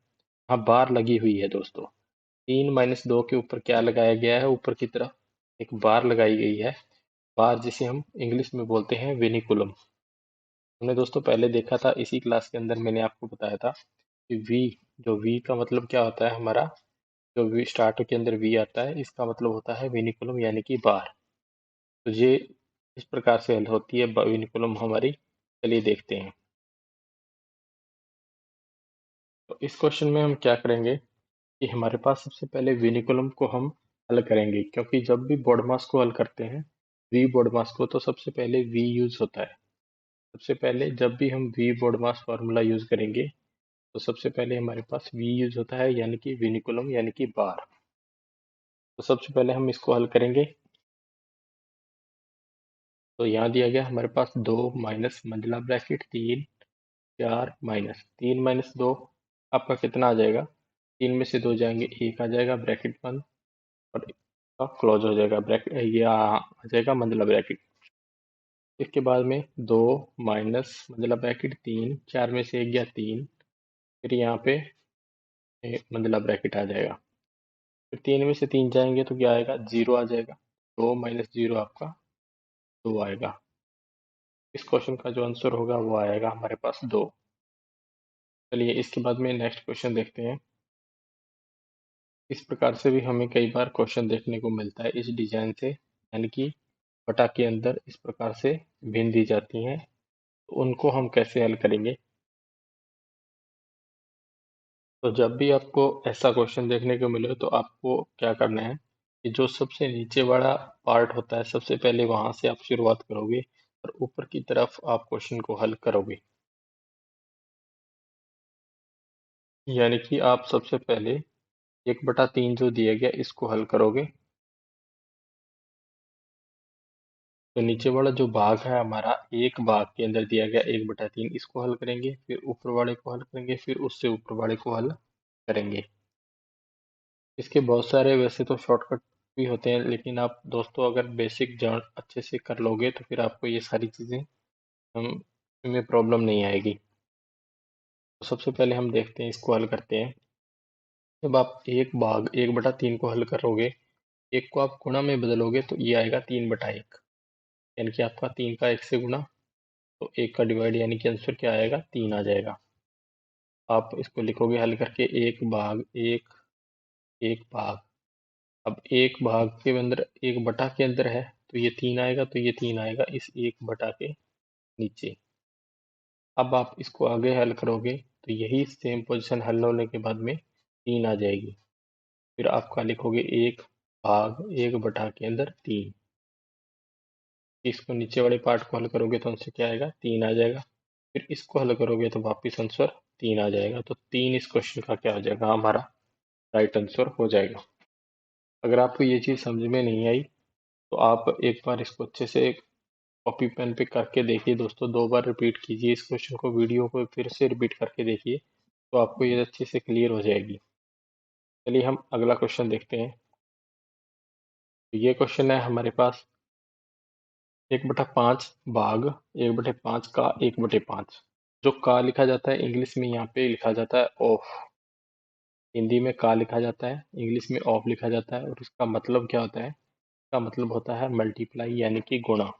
हाँ, बार लगी हुई है दोस्तों, 3 - 2 के ऊपर क्या लगाया गया है, ऊपर की तरफ एक बार लगाई गई है। बार जिसे हम इंग्लिश में बोलते हैं विनिकुलम। हमने दोस्तों पहले देखा था, इसी क्लास के अंदर मैंने आपको बताया था कि वी, जो वी का मतलब क्या होता है हमारा, जो वी स्टार्ट के अंदर वी आता है इसका मतलब होता है विनिकुलम यानी कि बार। तो ये इस प्रकार से हल होती है विनिकुलम हमारी। चलिए देखते हैं। तो इस क्वेश्चन में हम क्या करेंगे कि हमारे पास सबसे पहले विनिकुलम को हम हल करेंगे, क्योंकि जब भी बोर्ड मास को हल करते हैं, वी बोर्ड मास को, तो सबसे पहले वी यूज होता है। सबसे पहले जब भी हम वी बोर्ड मास फार्मूला यूज करेंगे तो सबसे पहले हमारे पास वी यूज होता है, यानी कि विनिकुलम यानी कि बार। तो सबसे पहले हम इसको हल करेंगे। तो यहाँ दिया गया हमारे पास 2 माइनस मंझला ब्रैकेट 3 4 माइनस 3 - 2 आपका कितना आ जाएगा, 3 में से 2 जाएंगे, 1 आ जाएगा ब्रैकेट बंद, और क्लोज हो जाएगा ब्रैकेट, ये आ जाएगा मतलब ब्रैकेट। इसके बाद में 2 माइनस मतलब ब्रैकेट 3, 4 में से 1 गया 3, फिर यहाँ पे मतलब ब्रैकेट आ जाएगा। फिर 3 में से 3 जाएंगे तो क्या आएगा, 0 आ जाएगा। 2 माइनस 0 आपका 2 आएगा। इस क्वेश्चन का जो आंसर होगा वो आएगा हमारे पास 2। चलिए इसके बाद में नेक्स्ट क्वेश्चन देखते हैं। इस प्रकार से भी हमें कई बार क्वेश्चन देखने को मिलता है इस डिजाइन से, यानी कि बटा के अंदर इस प्रकार से भिन्न दी जाती हैं, तो उनको हम कैसे हल करेंगे। तो जब भी आपको ऐसा क्वेश्चन देखने को मिले तो आपको क्या करना है कि जो सबसे नीचे वाला पार्ट होता है सबसे पहले वहां से आप शुरुआत करोगे और ऊपर की तरफ आप क्वेश्चन को हल करोगे। यानी कि आप सबसे पहले 1/3 जो दिया गया इसको हल करोगे। तो नीचे वाला जो भाग है हमारा, एक भाग के अंदर दिया गया 1/3, इसको हल करेंगे, फिर ऊपर वाले को हल करेंगे, फिर उससे ऊपर वाले को हल करेंगे। इसके बहुत सारे वैसे तो शॉर्टकट भी होते हैं, लेकिन आप दोस्तों अगर बेसिक जान अच्छे से कर लोगे तो फिर आपको ये सारी चीज़ें हम में प्रॉब्लम नहीं आएगी। तो सबसे पहले हम देखते हैं, इसको हल करते हैं। जब आप एक भाग 1/3 को हल करोगे, एक को आप गुणा में बदलोगे तो ये आएगा 3/1, यानी कि आपका 3 का 1 से गुणा, तो 1 का डिवाइड, यानी कि आंसर क्या आएगा, 3 आ जाएगा। आप इसको लिखोगे हल करके, एक भाग एक, एक भाग। अब एक भाग के अंदर एक बटा के अंदर है तो ये 3 आएगा, तो ये 3 आएगा इस एक बटा के नीचे। अब आप इसको आगे हल करोगे तो यही सेम पोजीशन हल होने के बाद में 3 आ जाएगी। फिर आपका लिखोगे एक भाग एक बटा के अंदर 3। इसको नीचे वाले पार्ट को हल करोगे तो आंसर क्या आएगा, 3 आ जाएगा। फिर इसको हल करोगे तो वापिस आंसर 3 आ जाएगा। तो 3 इस क्वेश्चन का क्या हो जाएगा, हमारा राइट आंसर हो जाएगा। अगर आपको ये चीज़ समझ में नहीं आई तो आप एक बार इसको अच्छे से कॉपी पेन पे करके देखिए दोस्तों, 2 बार रिपीट कीजिए इस क्वेश्चन को, वीडियो को फिर से रिपीट करके देखिए, तो आपको ये अच्छे से क्लियर हो जाएगी। चलिए हम अगला क्वेश्चन देखते हैं। तो ये क्वेश्चन है हमारे पास 1/5 भाग 1/5 का 1/5। जो का लिखा जाता है इंग्लिश में यहाँ पे लिखा जाता है ऑफ। हिंदी में का लिखा जाता है, इंग्लिश में ऑफ लिखा जाता है, और इसका मतलब क्या होता है, इसका मतलब होता है मल्टीप्लाई, यानी कि गुणा।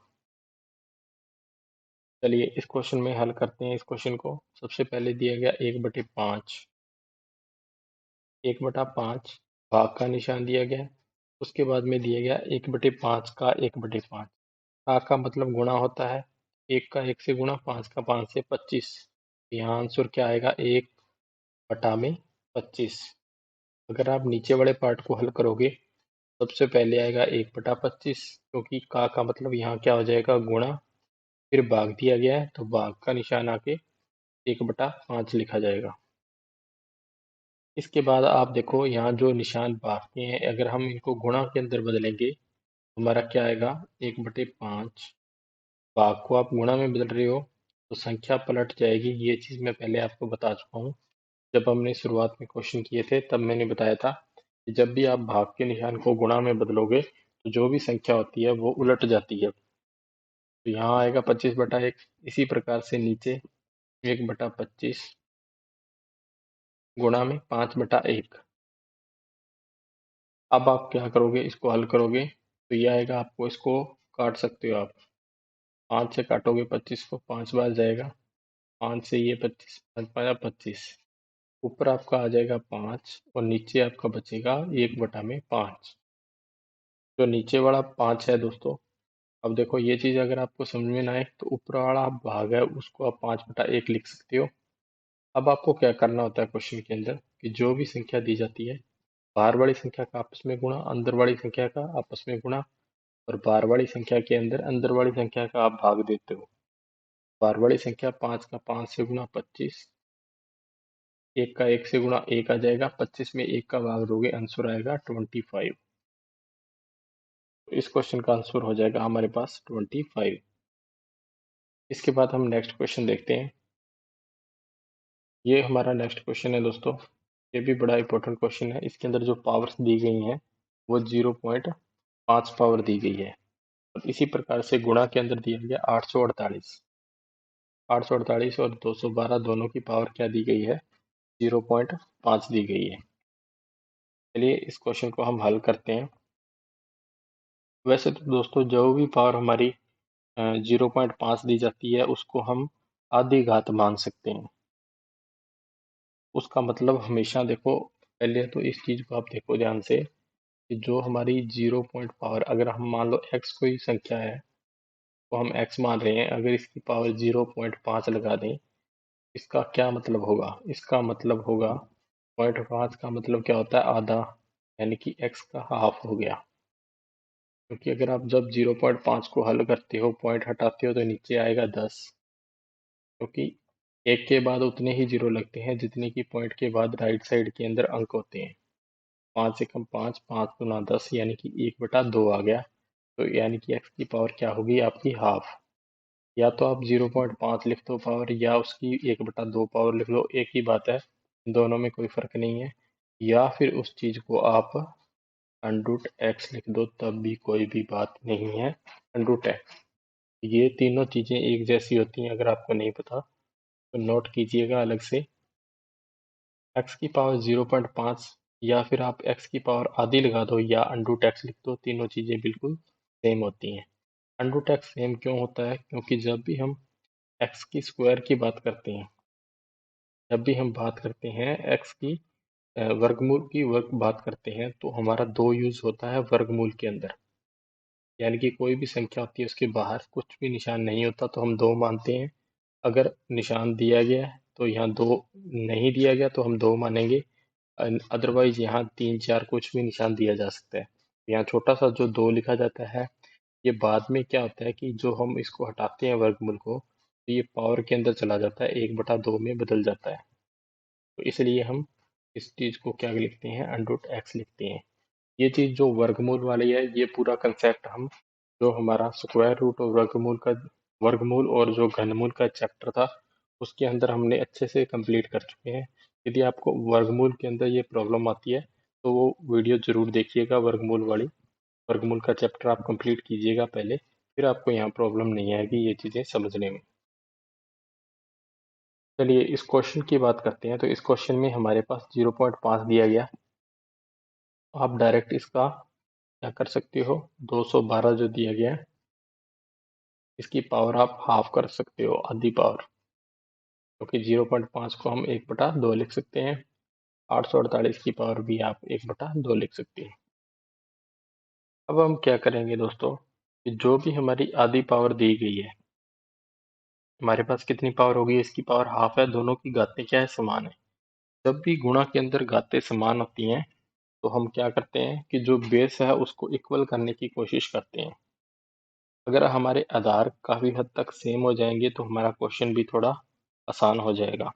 चलिए इस क्वेश्चन में हल करते हैं इस क्वेश्चन को। सबसे पहले दिया गया 1/5, 1/5 भाग का निशान दिया गया। उसके बाद में दिया गया 1/5 का 1/5। का मतलब गुणा होता है, 1 का 1 से गुणा, 5 का 5 से 25। यहाँ आंसर क्या आएगा, 1/25। अगर आप नीचे वाले पार्ट को हल करोगे, सबसे पहले आएगा 1/25, क्योंकि का मतलब यहाँ क्या हो जाएगा, गुणा। फिर भाग दिया गया है तो भाग का निशान आके 1/5 लिखा जाएगा। इसके बाद आप देखो यहाँ जो निशान भाग के हैं, अगर हम इनको गुणा के अंदर बदलेंगे हमारा क्या आएगा, 1/5। भाग को आप गुणा में बदल रहे हो तो संख्या पलट जाएगी। ये चीज़ मैं पहले आपको बता चुका हूँ, जब हमने शुरुआत में क्वेश्चन किए थे तब मैंने बताया था कि जब भी आप भाग के निशान को गुणा में बदलोगे तो जो भी संख्या होती है वो उलट जाती है। तो यहाँ आएगा 25/1। इसी प्रकार से नीचे 1/25 गुणा में 5/1। अब आप क्या करोगे, इसको हल करोगे तो ये आएगा, आपको इसको काट सकते हो आप। 5 से काटोगे 25 को, 5 बार जाएगा, 5 से ये 25, 5×5 = 25। ऊपर आपका आ जाएगा 5 और नीचे आपका बचेगा 1/5। जो नीचे वाला 5 है दोस्तों, अब देखो ये चीज़ अगर आपको समझ में ना आए तो ऊपर वाला भाग है उसको आप 5/1 लिख सकते हो। अब आपको क्या करना होता है क्वेश्चन के अंदर, कि जो भी संख्या दी जाती है, बाहर वाली संख्या का आपस में गुणा, अंदर वाली संख्या का आपस में गुणा, और बाहर वाली संख्या के अंदर अंदर वाली संख्या का आप भाग देते हो। बाहर वाली संख्या 5 का 5 से गुणा 25, 1 का 1 से गुणा 1 आ जाएगा, 25 में 1 का भाग दोगे आंसर आएगा 25। तो इस क्वेश्चन का आंसर हो जाएगा हमारे पास 25। इसके बाद हम नेक्स्ट क्वेश्चन देखते हैं। ये हमारा नेक्स्ट क्वेश्चन है दोस्तों। ये भी बड़ा इंपॉर्टेंट क्वेश्चन है। इसके अंदर जो पावर्स दी गई हैं वो 0.5 पावर दी गई है। और इसी प्रकार से गुणा के अंदर दिया गया 848। 848 और 212 दोनों की पावर क्या दी गई है? 0.5 दी गई है। चलिए इस क्वेश्चन को हम हल करते हैं। वैसे तो दोस्तों जो भी पावर हमारी 0.5 दी जाती है उसको हम आधी घात मान सकते हैं। उसका मतलब हमेशा देखो, पहले तो इस चीज को आप देखो ध्यान से कि जो हमारी 0 पॉइंट पावर, अगर हम मान लो x कोई संख्या है तो हम x मान रहे हैं, अगर इसकी पावर 0.5 लगा दें, इसका क्या मतलब होगा? इसका मतलब होगा 0.5 का मतलब क्या होता है? आधा, यानी कि x का हाफ हो गया। क्योंकि अगर आप जब 0.5 को हल करते हो, पॉइंट हटाते हो, तो नीचे आएगा 10। क्योंकि एक के बाद उतने ही जीरो लगते हैं जितने की पॉइंट के बाद राइट साइड के अंदर अंक होते हैं। 5 से कम 5, 5 गुना 10, यानी कि 1/2 आ गया। तो यानी कि x की पावर क्या होगी? आपकी हाफ। या तो आप 0.5 लिख दो पावर, या उसकी 1/2 पावर लिख लो, एक ही बात है, दोनों में कोई फर्क नहीं है। या फिर उस चीज को आप अंडरूट x लिख दो, तब भी कोई भी बात नहीं है। अंडरूट x, ये तीनों चीजें एक जैसी होती हैं। अगर आपको नहीं पता तो नोट कीजिएगा अलग से। x की पावर 0.5, या फिर आप x की पावर आधी लगा दो, या अंडरूट x लिख दो, तीनों चीजें बिल्कुल सेम होती हैं। अंडरूट x सेम क्यों होता है? क्योंकि जब भी हम x की स्क्वायर की बात करते हैं, जब भी हम बात करते हैं x की वर्गमूल की वर्ग बात करते हैं, तो हमारा दो यूज होता है वर्गमूल के अंदर। यानी कि कोई भी संख्या होती है उसके बाहर कुछ भी निशान नहीं होता तो हम दो मानते हैं। अगर निशान दिया गया है तो यहाँ दो, नहीं दिया गया तो हम दो मानेंगे। अदरवाइज यहाँ 3, 4 कुछ भी निशान दिया जा सकता है। यहाँ छोटा सा जो दो लिखा जाता है, ये बाद में क्या होता है कि जो हम इसको हटाते हैं वर्गमूल को, तो ये पावर के अंदर चला जाता है, 1/2 में बदल जाता है। तो इसलिए हम इस चीज को क्या लिखते हैं? अंडरूट एक्स लिखते हैं। ये चीज जो वर्गमूल वाली है, ये पूरा कंसेप्ट हम, जो हमारा स्क्वायर रूट और वर्गमूल और जो घनमूल का चैप्टर था, उसके अंदर हमने अच्छे से कंप्लीट कर चुके हैं। यदि आपको वर्गमूल के अंदर ये प्रॉब्लम आती है तो वो वीडियो जरूर देखिएगा, वर्गमूल वाली। वर्गमूल का चैप्टर आप कंप्लीट कीजिएगा पहले, फिर आपको यहाँ प्रॉब्लम नहीं आएगी ये चीजें समझने में। चलिए इस क्वेश्चन की बात करते हैं। तो इस क्वेश्चन में हमारे पास 0.5 दिया गया। आप डायरेक्ट इसका क्या कर सकते हो? 212 जो दिया गया है, इसकी पावर आप हाफ कर सकते हो, आधी पावर। क्योंकि 0.5 को हम 1/2 लिख सकते हैं। 848 की पावर भी आप 1/2 लिख सकते हैं। अब हम क्या करेंगे दोस्तों, कि जो भी हमारी आधी पावर दी गई है, हमारे पास कितनी पावर होगी? इसकी पावर हाफ है, दोनों की घातें क्या है? समान है। जब भी गुणा के अंदर घातें समान होती हैं तो हम क्या करते हैं कि जो बेस है उसको इक्वल करने की कोशिश करते हैं। अगर हमारे आधार काफी हद तक सेम हो जाएंगे तो हमारा क्वेश्चन भी थोड़ा आसान हो जाएगा।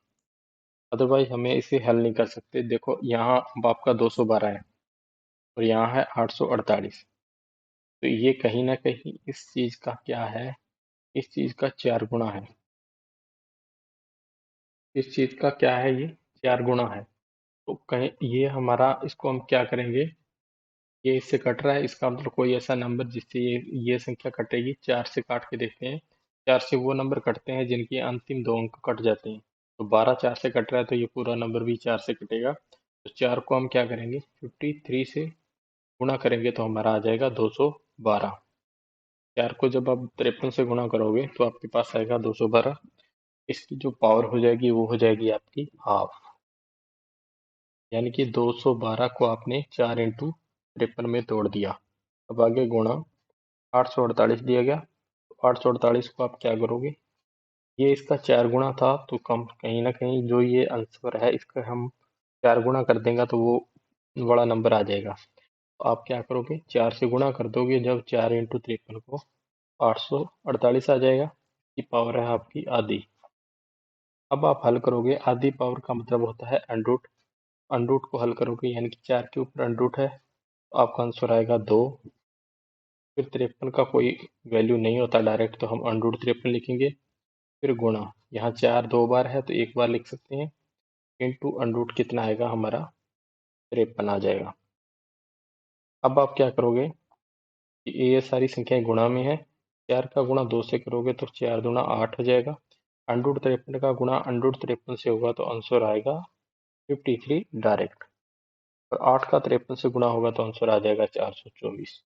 अदरवाइज हमें इसे हल नहीं कर सकते। देखो यहाँ अब आपका 212 है और यहाँ है 848, तो ये कहीं ना कहीं इस चीज का क्या है? इस चीज का 4 गुना है। इस चीज का क्या है? ये 4 गुना है। तो कहीं ये हमारा, इसको हम क्या करेंगे, ये इससे कट रहा है, इसका मतलब कोई ऐसा नंबर जिससे ये संख्या कटेगी। 4 से काट के देखते हैं। 4 से वो नंबर कटते हैं जिनके अंतिम दो अंक कट जाते हैं। तो 12 4 से कट रहा है, तो ये पूरा नंबर भी 4 से कटेगा। तो 4 को हम क्या करेंगे? 53 से गुणा करेंगे तो हमारा आ जाएगा 212। 4 को जब आप 53 से गुणा करोगे तो आपके पास आएगा 212। इसकी जो पावर हो जाएगी वो हो जाएगी आपकी हाफ। यानी कि 212 को आपने 4 इंटू 53 में तोड़ दिया। अब आगे गुणा 848 दिया गया, तो 848 को आप क्या करोगे? ये इसका 4 गुना था, तो कम कहीं ना कहीं जो ये आंसर है इसका हम 4 गुना कर देंगे तो वो बड़ा नंबर आ जाएगा। तो आप क्या करोगे? 4 से गुणा कर दोगे जब 4 इंटू 53 को, 848 आ जाएगा। की पावर है आपकी आधी। अब आप हल करोगे, आधी पावर का मतलब होता है अंडरूट। अंडरूट को हल करोगे यानी कि 4 के ऊपर अंडरूट है, तो आपका आंसर आएगा 2। फिर 53 का कोई वैल्यू नहीं होता डायरेक्ट, तो हम अंडरूट 53 लिखेंगे। फिर गुणा, यहाँ 4 2 बार है तो एक बार लिख सकते हैं। इंटू अंडरूट कितना आएगा हमारा 53 आ जाएगा। अब आप क्या करोगे कि ये सारी संख्याएं गुणा में है, 4 का गुणा 2 से करोगे तो 4 दूना 8 हो जाएगा। अंडरूट 53 का गुणा अंडरूट 53 से होगा तो आंसर आएगा 53 डायरेक्ट, और 8 का 53 से गुणा होगा तो आंसर आ जाएगा 424।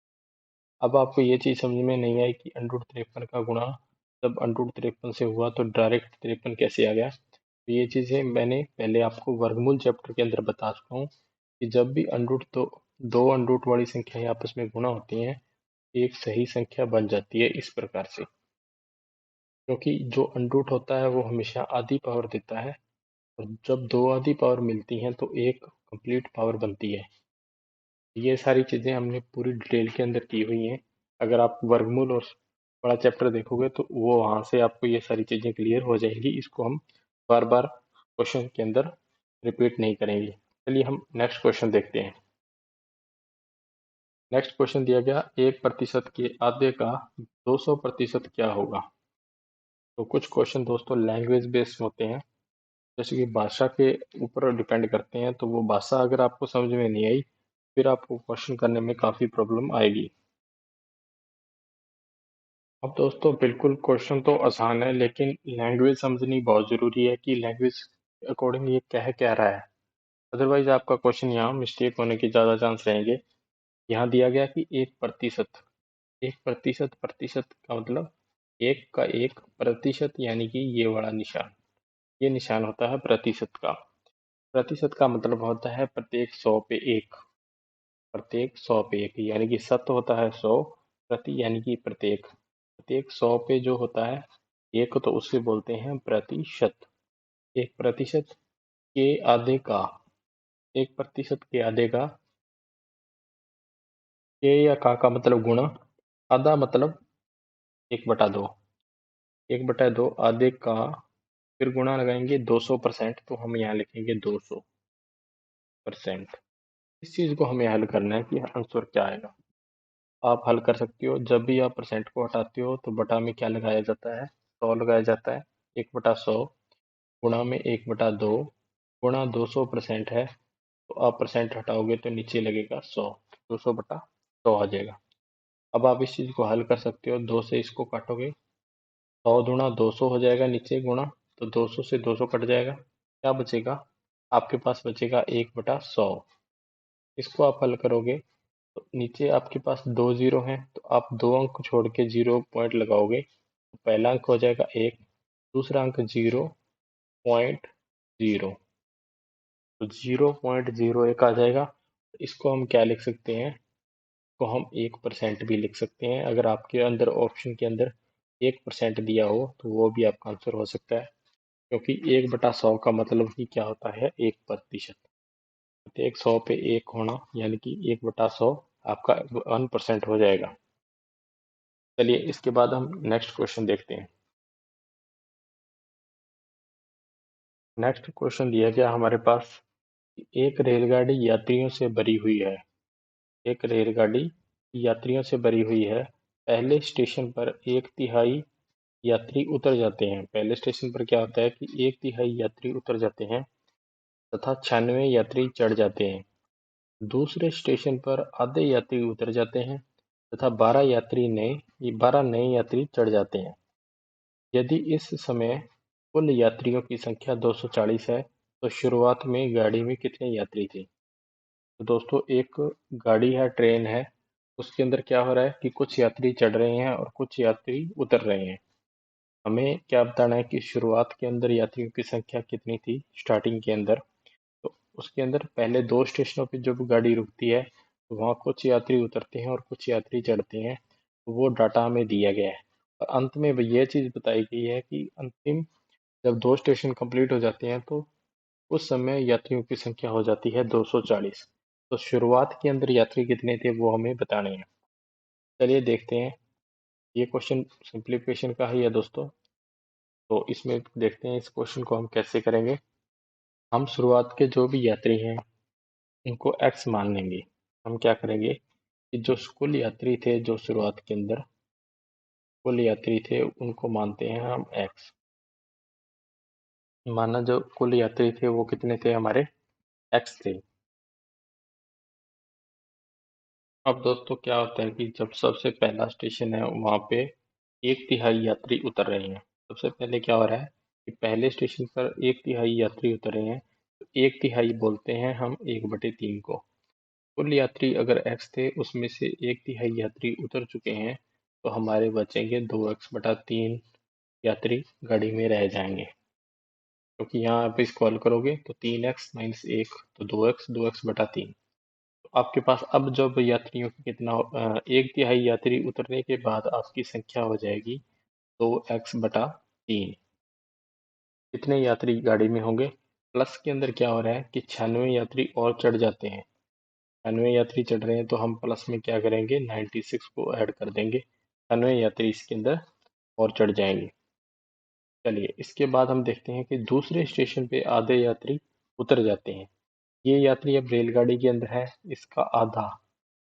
अब आपको ये चीज़ समझ में नहीं आई कि अंडरूट 53 का गुणा जब अंडरूट 53 से हुआ तो डायरेक्ट 53 कैसे आ गया। तो ये चीज़ें मैंने पहले आपको वर्गमूल चैप्टर के अंदर बता चुका हूँ कि जब भी अंडरूट दो अंडरूट वाली संख्याएं आपस में गुणा होती हैं, एक सही संख्या बन जाती है इस प्रकार से, क्योंकि जो अंडरूट होता है वो हमेशा आधी पावर देता है, और जब दो आधी पावर मिलती हैं तो एक कंप्लीट पावर बनती है। ये सारी चीज़ें हमने पूरी डिटेल के अंदर की हुई हैं। अगर आप वर्गमूल और बड़ा चैप्टर देखोगे तो वो वहाँ से आपको ये सारी चीज़ें क्लियर हो जाएंगी। इसको हम बार बार क्वेश्चन के अंदर रिपीट नहीं करेंगे। चलिए हम नेक्स्ट क्वेश्चन देखते हैं। नेक्स्ट क्वेश्चन दिया गया 1% के आधे का 200% क्या होगा। तो कुछ क्वेश्चन दोस्तों लैंग्वेज बेस्ड होते हैं, जैसे कि भाषा के ऊपर डिपेंड करते हैं। तो वो भाषा अगर आपको समझ में नहीं आई, फिर आपको क्वेश्चन करने में काफ़ी प्रॉब्लम आएगी। अब दोस्तों बिल्कुल क्वेश्चन तो आसान है, लेकिन लैंग्वेज समझनी बहुत ज़रूरी है कि लैंग्वेज अकॉर्डिंग ये कह रहा है। अदरवाइज आपका क्वेश्चन यहाँ मिस्टेक होने के ज़्यादा चांस रहेंगे। यहाँ दिया गया कि 1%, 1% प्रतिशत का मतलब एक का 1% यानी कि ये वाला निशान, ये निशान होता है प्रतिशत का। प्रतिशत का मतलब होता है प्रत्येक 100 पे एक, प्रत्येक 100 पे एक, यानी कि शत होता है 100, प्रति यानी कि प्रत्येक, प्रत्येक 100 पे जो होता है एक, तो उससे बोलते हैं प्रतिशत। 1% के आधे का, 1% के आधे का, के या का मतलब गुणा, आधा मतलब 1/2, 1/2 आधे का, फिर गुणा लगाएंगे 200%, तो हम यहाँ लिखेंगे 200%। इस चीज़ को हमें हल करना है कि आंसर क्या आएगा। आप हल कर सकते हो, जब भी आप परसेंट को हटाते हो तो बटा में क्या लगाया जाता है, 100 लगाया जाता है। 1/100 गुणा में 1/2 गुणा 200% है, तो आप परसेंट हटाओगे तो नीचे लगेगा 100, 200/100 आ जाएगा। अब आप इस चीज़ को हल कर सकते हो, 2 से इसको काटोगे, 100 दूना 200 हो जाएगा, नीचे गुणा, तो 200 से 200 कट जाएगा, क्या बचेगा, आपके पास बचेगा 1/100। इसको आप हल करोगे तो नीचे आपके पास 2 जीरो हैं, तो आप 2 अंक छोड़ के 0 पॉइंट लगाओगे, तो पहला अंक हो जाएगा 1, दूसरा अंक 0.0, तो 0.01 आ जाएगा। इसको हम क्या लिख सकते हैं, को हम 1% भी लिख सकते हैं। अगर आपके अंदर ऑप्शन के अंदर 1% दिया हो तो वो भी आपका आंसर हो सकता है, क्योंकि 1/100 का मतलब ही क्या होता है, 1%। प्रत्येक 100 पे एक होना, यानी कि 1/100 आपका 1% हो जाएगा। चलिए इसके बाद हम नेक्स्ट क्वेश्चन देखते हैं। नेक्स्ट क्वेश्चन दिया गया हमारे पास, एक रेलगाड़ी यात्रियों से भरी हुई है, एक रेलगाड़ी यात्रियों से भरी हुई है। पहले स्टेशन पर 1/3 यात्री उतर जाते हैं। पहले स्टेशन पर क्या होता है कि 1/3 यात्री उतर जाते हैं तथा 96 यात्री चढ़ जाते हैं। दूसरे स्टेशन पर आधे यात्री उतर जाते हैं तथा 12 नए यात्री चढ़ जाते हैं। यदि इस समय कुल यात्रियों की संख्या 240 है तो शुरुआत में गाड़ी में कितने यात्री थे। तो दोस्तों एक गाड़ी है, ट्रेन है, उसके अंदर क्या हो रहा है कि कुछ यात्री चढ़ रहे हैं और कुछ यात्री उतर रहे हैं। हमें क्या बताना है कि शुरुआत के अंदर यात्रियों की संख्या कितनी थी स्टार्टिंग के अंदर। तो उसके अंदर पहले 2 स्टेशनों पे जब गाड़ी रुकती है तो वहाँ कुछ यात्री उतरते हैं और कुछ यात्री चढ़ते हैं, तो वो डाटा हमें दिया गया है। और अंत में यह चीज़ बताई गई है कि अंतिम जब 2 स्टेशन कंप्लीट हो जाते हैं तो उस समय यात्रियों की संख्या हो जाती है 240। तो शुरुआत के अंदर यात्री कितने थे वो हमें बताने हैं। चलिए देखते हैं, ये क्वेश्चन सिंप्लीफिकेशन का है ये दोस्तों। तो इसमें देखते हैं इस क्वेश्चन को हम कैसे करेंगे। हम शुरुआत के जो भी यात्री हैं उनको x मान लेंगे। हम क्या करेंगे कि जो कुल यात्री थे, जो शुरुआत के अंदर कुल यात्री थे, उनको मानते हैं हम x। माना जो कुल यात्री थे वो कितने थे हमारे, x थे। अब दोस्तों क्या होता है कि जब सबसे पहला स्टेशन है वहां पे 1/3 यात्री उतर रहे हैं। सबसे पहले क्या हो रहा है कि पहले स्टेशन पर 1/3 यात्री उतर रहे हैं, तो 1/3 बोलते हैं हम 1/3 को। कुल यात्री अगर x थे उसमें से 1/3 यात्री उतर चुके हैं, तो हमारे बचेंगे 2x/3 यात्री गाड़ी में रह जाएंगे। क्योंकि यहाँ आप इसको हल करोगे तो 3x - 1 तो 2x, 2x/3। तो आपके पास अब जब यात्रियों की कितना 1/3 यात्री उतरने के बाद आपकी संख्या हो जाएगी 2x/3। कितने यात्री गाड़ी में होंगे, प्लस के अंदर क्या हो रहा है कि 96 यात्री और चढ़ जाते हैं। 96 यात्री चढ़ रहे हैं तो हम प्लस में क्या करेंगे, 96 को ऐड कर देंगे, 96 यात्री इसके अंदर और चढ़ जाएंगे। चलिए इसके बाद हम देखते हैं कि दूसरे स्टेशन पे आधे यात्री उतर जाते हैं। ये यात्री अब रेलगाड़ी के अंदर है, इसका आधा,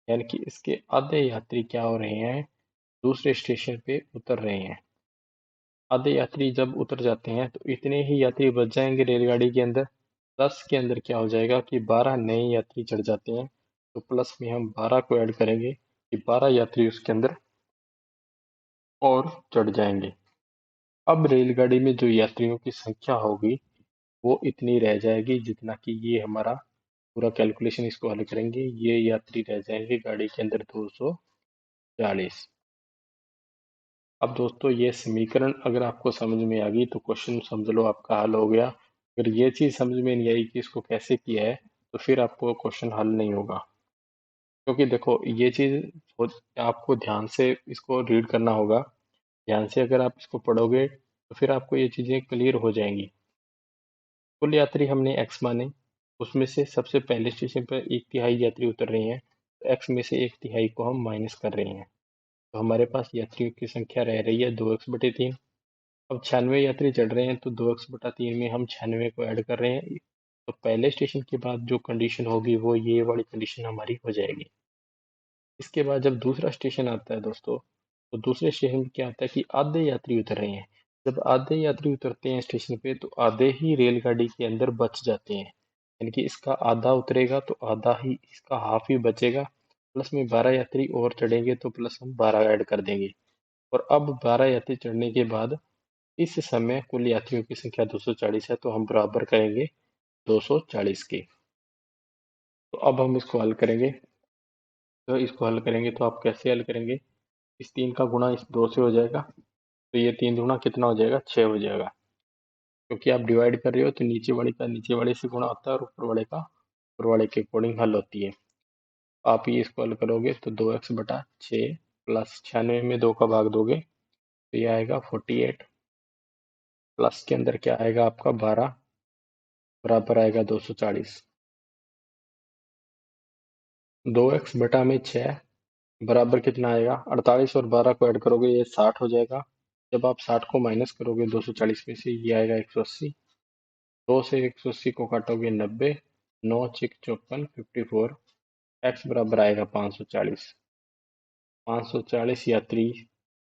यानी कि इसके आधे यात्री क्या हो रहे हैं, दूसरे स्टेशन पे उतर रहे हैं। आधे यात्री जब उतर जाते हैं तो इतने ही यात्री बच जाएंगे रेलगाड़ी के अंदर। प्लस के अंदर क्या हो जाएगा कि 12 नए यात्री चढ़ जाते हैं, तो प्लस में हम 12 को ऐड करेंगे कि 12 यात्री उसके अंदर और चढ़ जाएंगे। अब रेलगाड़ी में जो यात्रियों की संख्या होगी वो इतनी रह जाएगी जितना कि ये हमारा पूरा कैलकुलेशन, इसको हल करेंगे ये यात्री रह जाएंगे गाड़ी के अंदर 240। अब दोस्तों ये समीकरण अगर आपको समझ में आ गई तो क्वेश्चन समझ लो आपका हल हो गया। अगर ये चीज़ समझ में नहीं आई कि इसको कैसे किया है तो फिर आपको क्वेश्चन हल नहीं होगा। क्योंकि देखो ये चीज़ आपको ध्यान से इसको रीड करना होगा। ध्यान से अगर आप इसको पढ़ोगे तो फिर आपको ये चीज़ें क्लियर हो जाएंगी। कुल यात्री हमने x माने, उसमें से सबसे पहले स्टेशन पर 1/3 यात्री उतर रहे हैं, तो x में से 1/3 को हम माइनस कर रहे हैं, तो हमारे पास यात्रियों की संख्या रह रही है 2x/3। अब 96 यात्री चढ़ रहे हैं तो 2x/3 में हम 96 को ऐड कर रहे हैं, तो पहले स्टेशन के बाद जो कंडीशन होगी वो ये वाली कंडीशन हमारी हो जाएगी। इसके बाद जब दूसरा स्टेशन आता है दोस्तों, तो दूसरे स्टेशन पे क्या आता है कि आधे यात्री उतर रहे हैं। जब आधे यात्री उतरते हैं स्टेशन पे तो आधे ही रेलगाड़ी के अंदर बच जाते हैं, यानी कि इसका आधा उतरेगा तो आधा ही, इसका हाफ ही बचेगा। प्लस में 12 यात्री और चढ़ेंगे तो प्लस हम 12 ऐड कर देंगे। और अब 12 यात्री चढ़ने के बाद इस समय कुल यात्रियों की संख्या 240 है, तो हम बराबर करेंगे 240 के। तो अब हम इसको हल करेंगे, तो आप कैसे हल करेंगे, इस 3 का गुणा इस 2 से हो जाएगा, तो ये 3 दूना कितना हो जाएगा, 6 हो जाएगा। क्योंकि आप डिवाइड कर रहे हो तो नीचे वाले का नीचे वाले से गुणा होता है और ऊपर वाले का ऊपर वाले के अकॉर्डिंग हल होती है। आप ये इसको हल करोगे तो 2x/6 प्लस 96 में 2 का भाग दोगे तो ये आएगा 48, प्लस के अंदर क्या आएगा आपका 12, बराबर आएगा 240। 2x/6 बराबर कितना आएगा, 48 और 12 को ऐड करोगे ये 60 हो जाएगा। जब आप 60 को माइनस करोगे 240 में से, ये आएगा 180। 2 से 180 को काटोगे 90, 9 6 54, 54। एक्स बराबर आएगा 540। 540 यात्री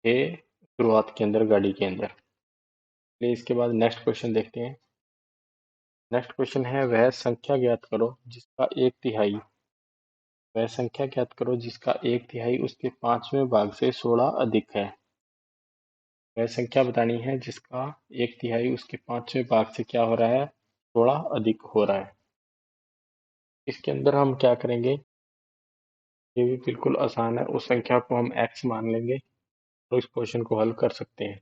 थे शुरुआत के अंदर गाड़ी के अंदर। चलिए इसके बाद नेक्स्ट क्वेश्चन देखते हैं। नेक्स्ट क्वेश्चन है, वह संख्या ज्ञात करो जिसका 1/3 उसके 5वें भाग से 16 अधिक है। वह संख्या बतानी है जिसका 1/3 उसके 5वें भाग से क्या हो रहा है, 16 अधिक हो रहा है। इसके अंदर हम क्या करेंगे, ये भी बिल्कुल आसान है, उस संख्या को हम x मान लेंगे तो इस क्वेश्चन को हल कर सकते हैं।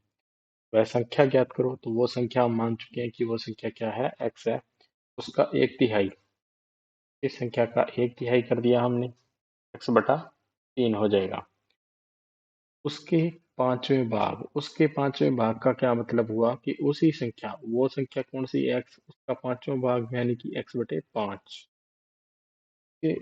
वह संख्या ज्ञात करो, तो वो संख्या हम मान चुके हैं कि वो संख्या क्या है, x है। उसका 1/3, इस संख्या का 1/3 कर दिया हमने, x/3 हो जाएगा। उसके पांचवें भाग का क्या मतलब हुआ कि उसी संख्या, वो संख्या कौन सी, x, उसका पांचवा भाग यानी कि x/5 के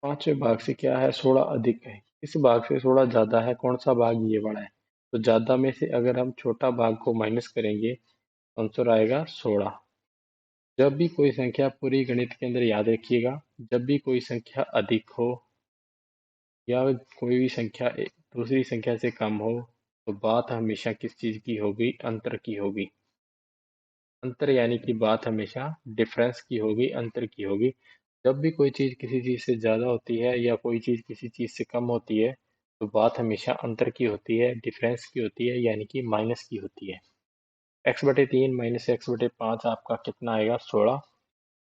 पांचवें भाग से क्या है, 16 अधिक है। इस भाग से 16 ज्यादा है, कौन सा भाग, ये वाला है। तो ज्यादा में से अगर हम छोटा भाग को माइनस करेंगे तो आंसर आएगा 16। जब भी कोई संख्या, पूरी गणित के अंदर याद रखिएगा, जब भी कोई संख्या अधिक हो या कोई भी संख्या दूसरी संख्या से कम हो, तो बात हमेशा किस चीज की होगी, अंतर की होगी। अंतर यानी कि बात हमेशा डिफरेंस की होगी, अंतर की होगी। जब भी कोई चीज़ किसी चीज़ से ज़्यादा होती है या कोई चीज़ किसी चीज़ से कम होती है तो बात हमेशा अंतर की होती है, डिफरेंस की होती है, यानी कि माइनस की होती है। x/3 माइनस x/5 आपका कितना आएगा? 16।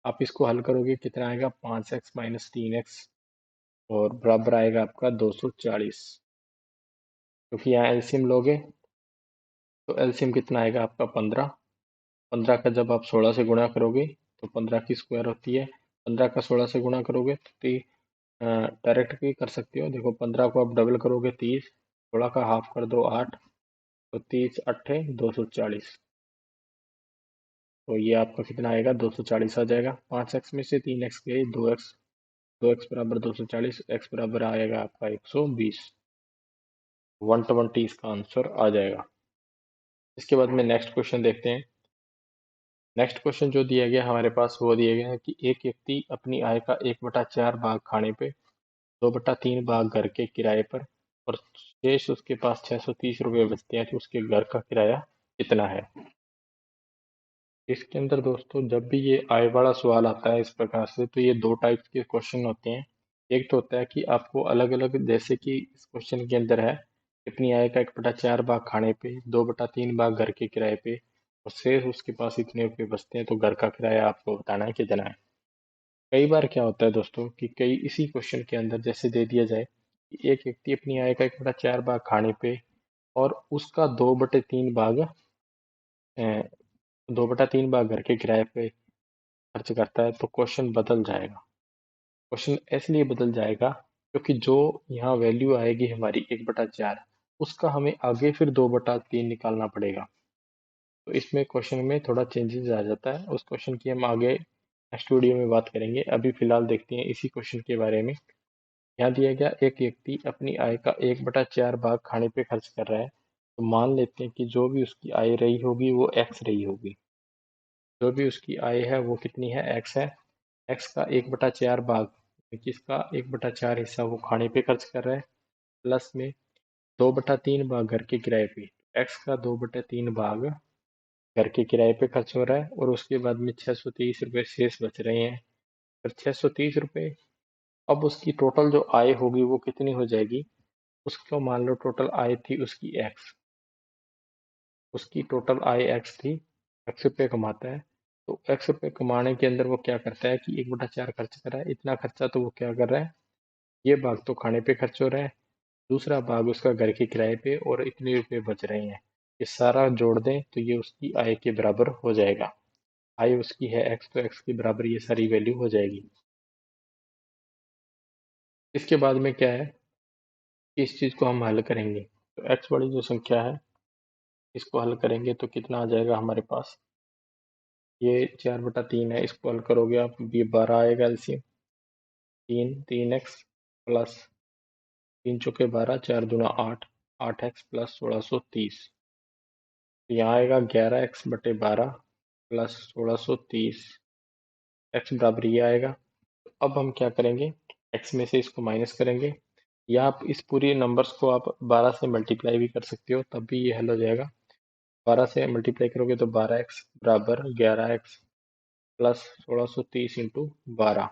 आप इसको हल करोगे कितना आएगा? 5x माइनस 3x और बराबर आएगा आपका 240। क्योंकि यहाँ एलसीएम लोगे तो एलसीएम कितना आएगा आपका? 15। 15 का जब आप 16 से गुणा करोगे तो 15 की स्क्वायर होती है। 15 का 16 से गुणा करोगे तो डायरेक्ट भी कर सकते हो। देखो 15 को आप डबल करोगे 30, 16 का हाफ कर दो 8, तो 30 अट्ठे 240। तो ये आपका कितना आएगा? 240 आ जाएगा। 5x में से 3x गई, 2x, 2x बराबर 240, x बराबर आएगा आपका 120। 120 इसका आंसर आ जाएगा। इसके बाद में नेक्स्ट क्वेश्चन देखते हैं। नेक्स्ट क्वेश्चन जो दिया गया हमारे पास वो दिया गया है कि एक व्यक्ति अपनी आय का 1/4 भाग खाने पे, 2/3 भाग घर के किराए पर और शेष उसके पास 630 रुपये बचते हैं, तो उसके घर का किराया कितना है? इसके अंदर दोस्तों जब भी ये आय वाला सवाल आता है इस प्रकार से तो ये दो टाइप्स के क्वेश्चन होते हैं। एक तो होता है कि आपको अलग अलग, जैसे कि इस क्वेश्चन के अंदर है अपनी आय का 1/4 भाग खाने पे, 2/3 भाग घर के किराए पे और शेष उसके पास इतने रुपये बचते हैं, तो घर का किराया आपको बताना है कितना है। कई बार क्या होता है दोस्तों कि कई इसी क्वेश्चन के अंदर जैसे दे दिया जाए कि एक व्यक्ति अपनी आय का 1/4 भाग खाने पे और उसका 2/3 भाग 2/3 भाग घर के किराए पे खर्च करता है, तो क्वेश्चन बदल जाएगा। क्वेश्चन इसलिए बदल जाएगा क्योंकि जो यहाँ वैल्यू आएगी हमारी 1/4, उसका हमें आगे फिर 2/3 निकालना पड़ेगा। तो इसमें क्वेश्चन में थोड़ा चेंजेस आ जाता है। उस क्वेश्चन की हम आगे नेक्स्ट वीडियो में बात करेंगे। अभी फिलहाल देखते हैं इसी क्वेश्चन के बारे में। यहाँ दिया गया एक व्यक्ति अपनी आय का 1/4 भाग खाने पे खर्च कर रहा है, तो मान लेते हैं कि जो भी उसकी आय रही होगी वो एक्स रही होगी। जो भी उसकी आय है वो कितनी है? एक्स है। एक्स का 1/4 भाग, जिसका 1/4 हिस्सा वो खाने पे खर्च कर रहा है, प्लस में 2/3 भाग घर के किराए पे। एक्स का 2/3 भाग घर के किराए पे खर्च हो रहा है और उसके बाद में 630 रुपये शेष बच रहे हैं। फिर 630 रुपये, अब उसकी टोटल जो आय होगी वो कितनी हो जाएगी? उसको मान लो टोटल आय थी उसकी एक्स, उसकी टोटल आय एक्स थी, एक्स रुपये कमाता है। तो एक्स रुपये कमाने के अंदर वो क्या करता है कि 1/4 खर्च कर रहा है। इतना खर्चा तो वो क्या कर रहा है, ये भाग तो खाने पे खर्च हो रहा है, दूसरा भाग उसका घर के किराए पे और इतने रुपए बच रहे हैं। ये सारा जोड़ दें तो ये उसकी आय के बराबर हो जाएगा। आय उसकी है एक्स, तो एक्स के बराबर ये सारी वैल्यू हो जाएगी। इसके बाद में क्या है कि इस चीज़ को हम हल करेंगे, तो एक्स वाली जो संख्या है इसको हल करेंगे तो कितना आ जाएगा हमारे पास? ये 4/3 है, इसको हल करोगे आप, ये 12 आएगा LCM. 3x plus 3 × 4 = 12, 4×2 = 8, 8x plus 1630। तो यहाँ आएगा 11x/12 प्लस 1630, x बराबर ये आएगा। तो अब हम क्या करेंगे, x में से इसको माइनस करेंगे, या आप इस पूरी नंबर्स को आप 12 से मल्टीप्लाई भी कर सकते हो, तब भी ये हल हो जाएगा। 12 से मल्टीप्लाई करोगे तो 12x बराबर 11x प्लस 1630 इंटू 12।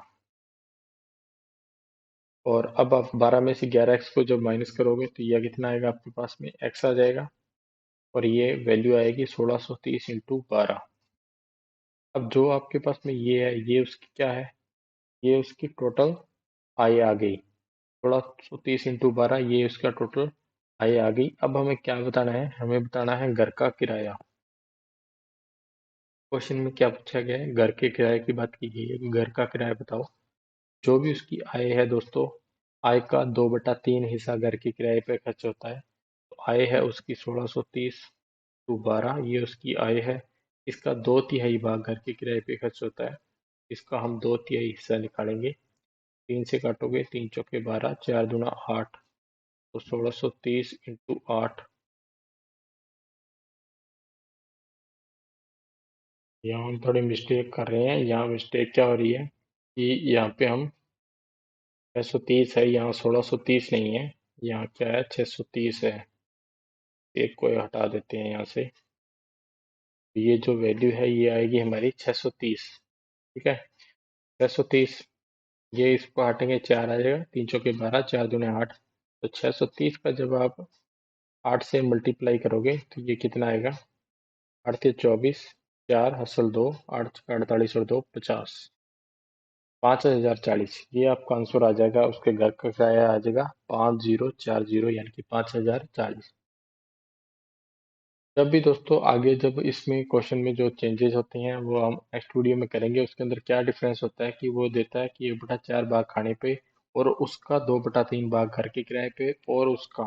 और अब आप 12 में से 11x को जब माइनस करोगे तो यह कितना आएगा आपके पास में? x आ जाएगा और ये वैल्यू आएगी 1630 इंटू 12। अब जो आपके पास में ये है, ये उसकी क्या है? ये उसकी टोटल आय आ गई। 1630 इंटू 12, ये उसका टोटल आय आ गई। अब हमें क्या बताना है? हमें बताना है घर का किराया। क्वेश्चन में क्या पूछा गया है? घर के किराए की बात की गई है कि घर का किराया बताओ। जो भी उसकी आय है दोस्तों, आय का 2/3 हिस्सा घर के किराए पे खर्च होता है। तो आय है उसकी 1630 टू 12, ये उसकी आय है। इसका 2/3 भाग घर के किराए पे खर्च होता है, इसका हम 2/3 हिस्सा निकालेंगे। 3 से काटोगे, 3 × 4 = 12, 4×2 = 8, तो 1630 इंटू 8। यहाँ हम थोड़ी मिस्टेक कर रहे हैं। यहाँ मिस्टेक क्या हो रही है कि यहाँ पे हम 630 है, यहाँ 1630 नहीं है, यहाँ क्या है 630 है। एक को हटा देते हैं यहाँ से, ये जो वैल्यू है ये आएगी हमारी 630। ठीक है, 630, ये इसको हटेंगे 4 आ जाएगा, 3 चौके 12, 4 दूने 8। तो 630 का जब आप 8 से मल्टीप्लाई करोगे तो ये कितना आएगा, 8 से 24, 4 हसल 2, 8 48 और 2 50, 5040। ये आपका आंसर आ जाएगा। उसके घर का किराया आ जाएगा 5040, यानी कि 5040। जब भी दोस्तों आगे जब इसमें क्वेश्चन में जो चेंजेस होते हैं वो हम नेक्स्ट वीडियो में करेंगे। उसके अंदर क्या डिफरेंस होता है कि वो देता है कि 1/4 भाग खाने पे और उसका 2/3 भाग घर के किराए पे, और उसका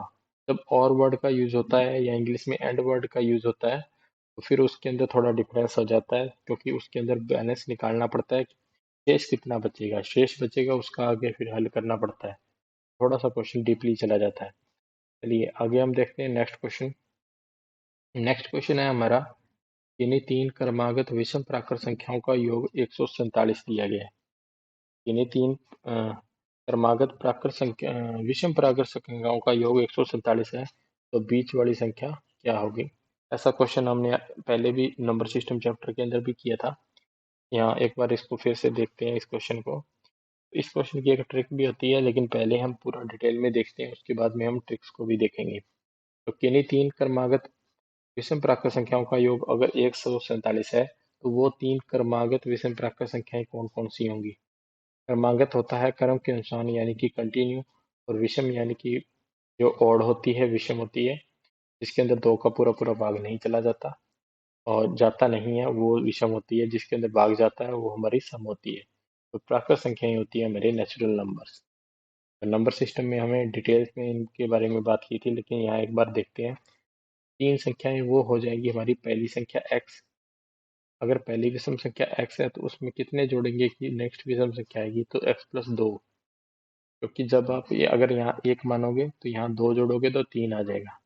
जब और वर्ड का यूज होता है या इंग्लिश में एंड वर्ड का यूज होता है तो फिर उसके अंदर थोड़ा डिफरेंस हो जाता है, क्योंकि उसके अंदर बैलेंस निकालना पड़ता है कि शेष कितना बचेगा, शेष बचेगा उसका आगे फिर हल करना पड़ता है। थोड़ा सा क्वेश्चन डीपली चला जाता है। चलिए आगे हम देखते हैं नेक्स्ट क्वेश्चन। नेक्स्ट क्वेश्चन है हमारा, किन्हीं तीन क्रमागत विषम प्राकृत संख्याओं का योग 147 दिया गया है। किन्हीं तीन क्रमागत प्राकृत संख्या विषम प्राकृत संख्याओं का योग 147 है, तो बीच वाली संख्या क्या होगी। ऐसा क्वेश्चन हमने पहले भी नंबर सिस्टम चैप्टर के अंदर भी किया था। यहाँ एक बार इसको फिर से देखते हैं इस क्वेश्चन को। इस क्वेश्चन की एक ट्रिक भी होती है, लेकिन पहले हम पूरा डिटेल में देखते हैं, उसके बाद में हम ट्रिक्स को भी देखेंगे। तो किन्हीं तीन क्रमागत विषम प्राकृत संख्याओं का योग अगर 147 है, तो वो तीन क्रमागत विषम प्राकृत संख्याएं कौन कौन सी होंगी। क्रमागत होता है क्रम के अनुसार यानी कि कंटिन्यू, और विषम यानी कि जो ओड होती है विषम होती है, जिसके अंदर दो का पूरा पूरा भाग नहीं चला जाता और जाता नहीं है वो विषम होती है, जिसके अंदर भाग जाता है वो हमारी सम होती है। तो प्राकृत संख्याएं होती है हमारे नेचुरल नंबर्स। नंबर सिस्टम में हमें डिटेल्स में इनके बारे में बात की थी, लेकिन यहाँ एक बार देखते हैं। तीन संख्याएं वो हो जाएगी हमारी, पहली संख्या x। अगर पहली विषम संख्या x है तो उसमें कितने जोड़ेंगे कि नेक्स्ट विषम संख्या आएगी, तो x+2। क्योंकि जब आप ये अगर यहाँ एक मानोगे तो यहाँ दो जोड़ोगे तो तीन आ जाएगा।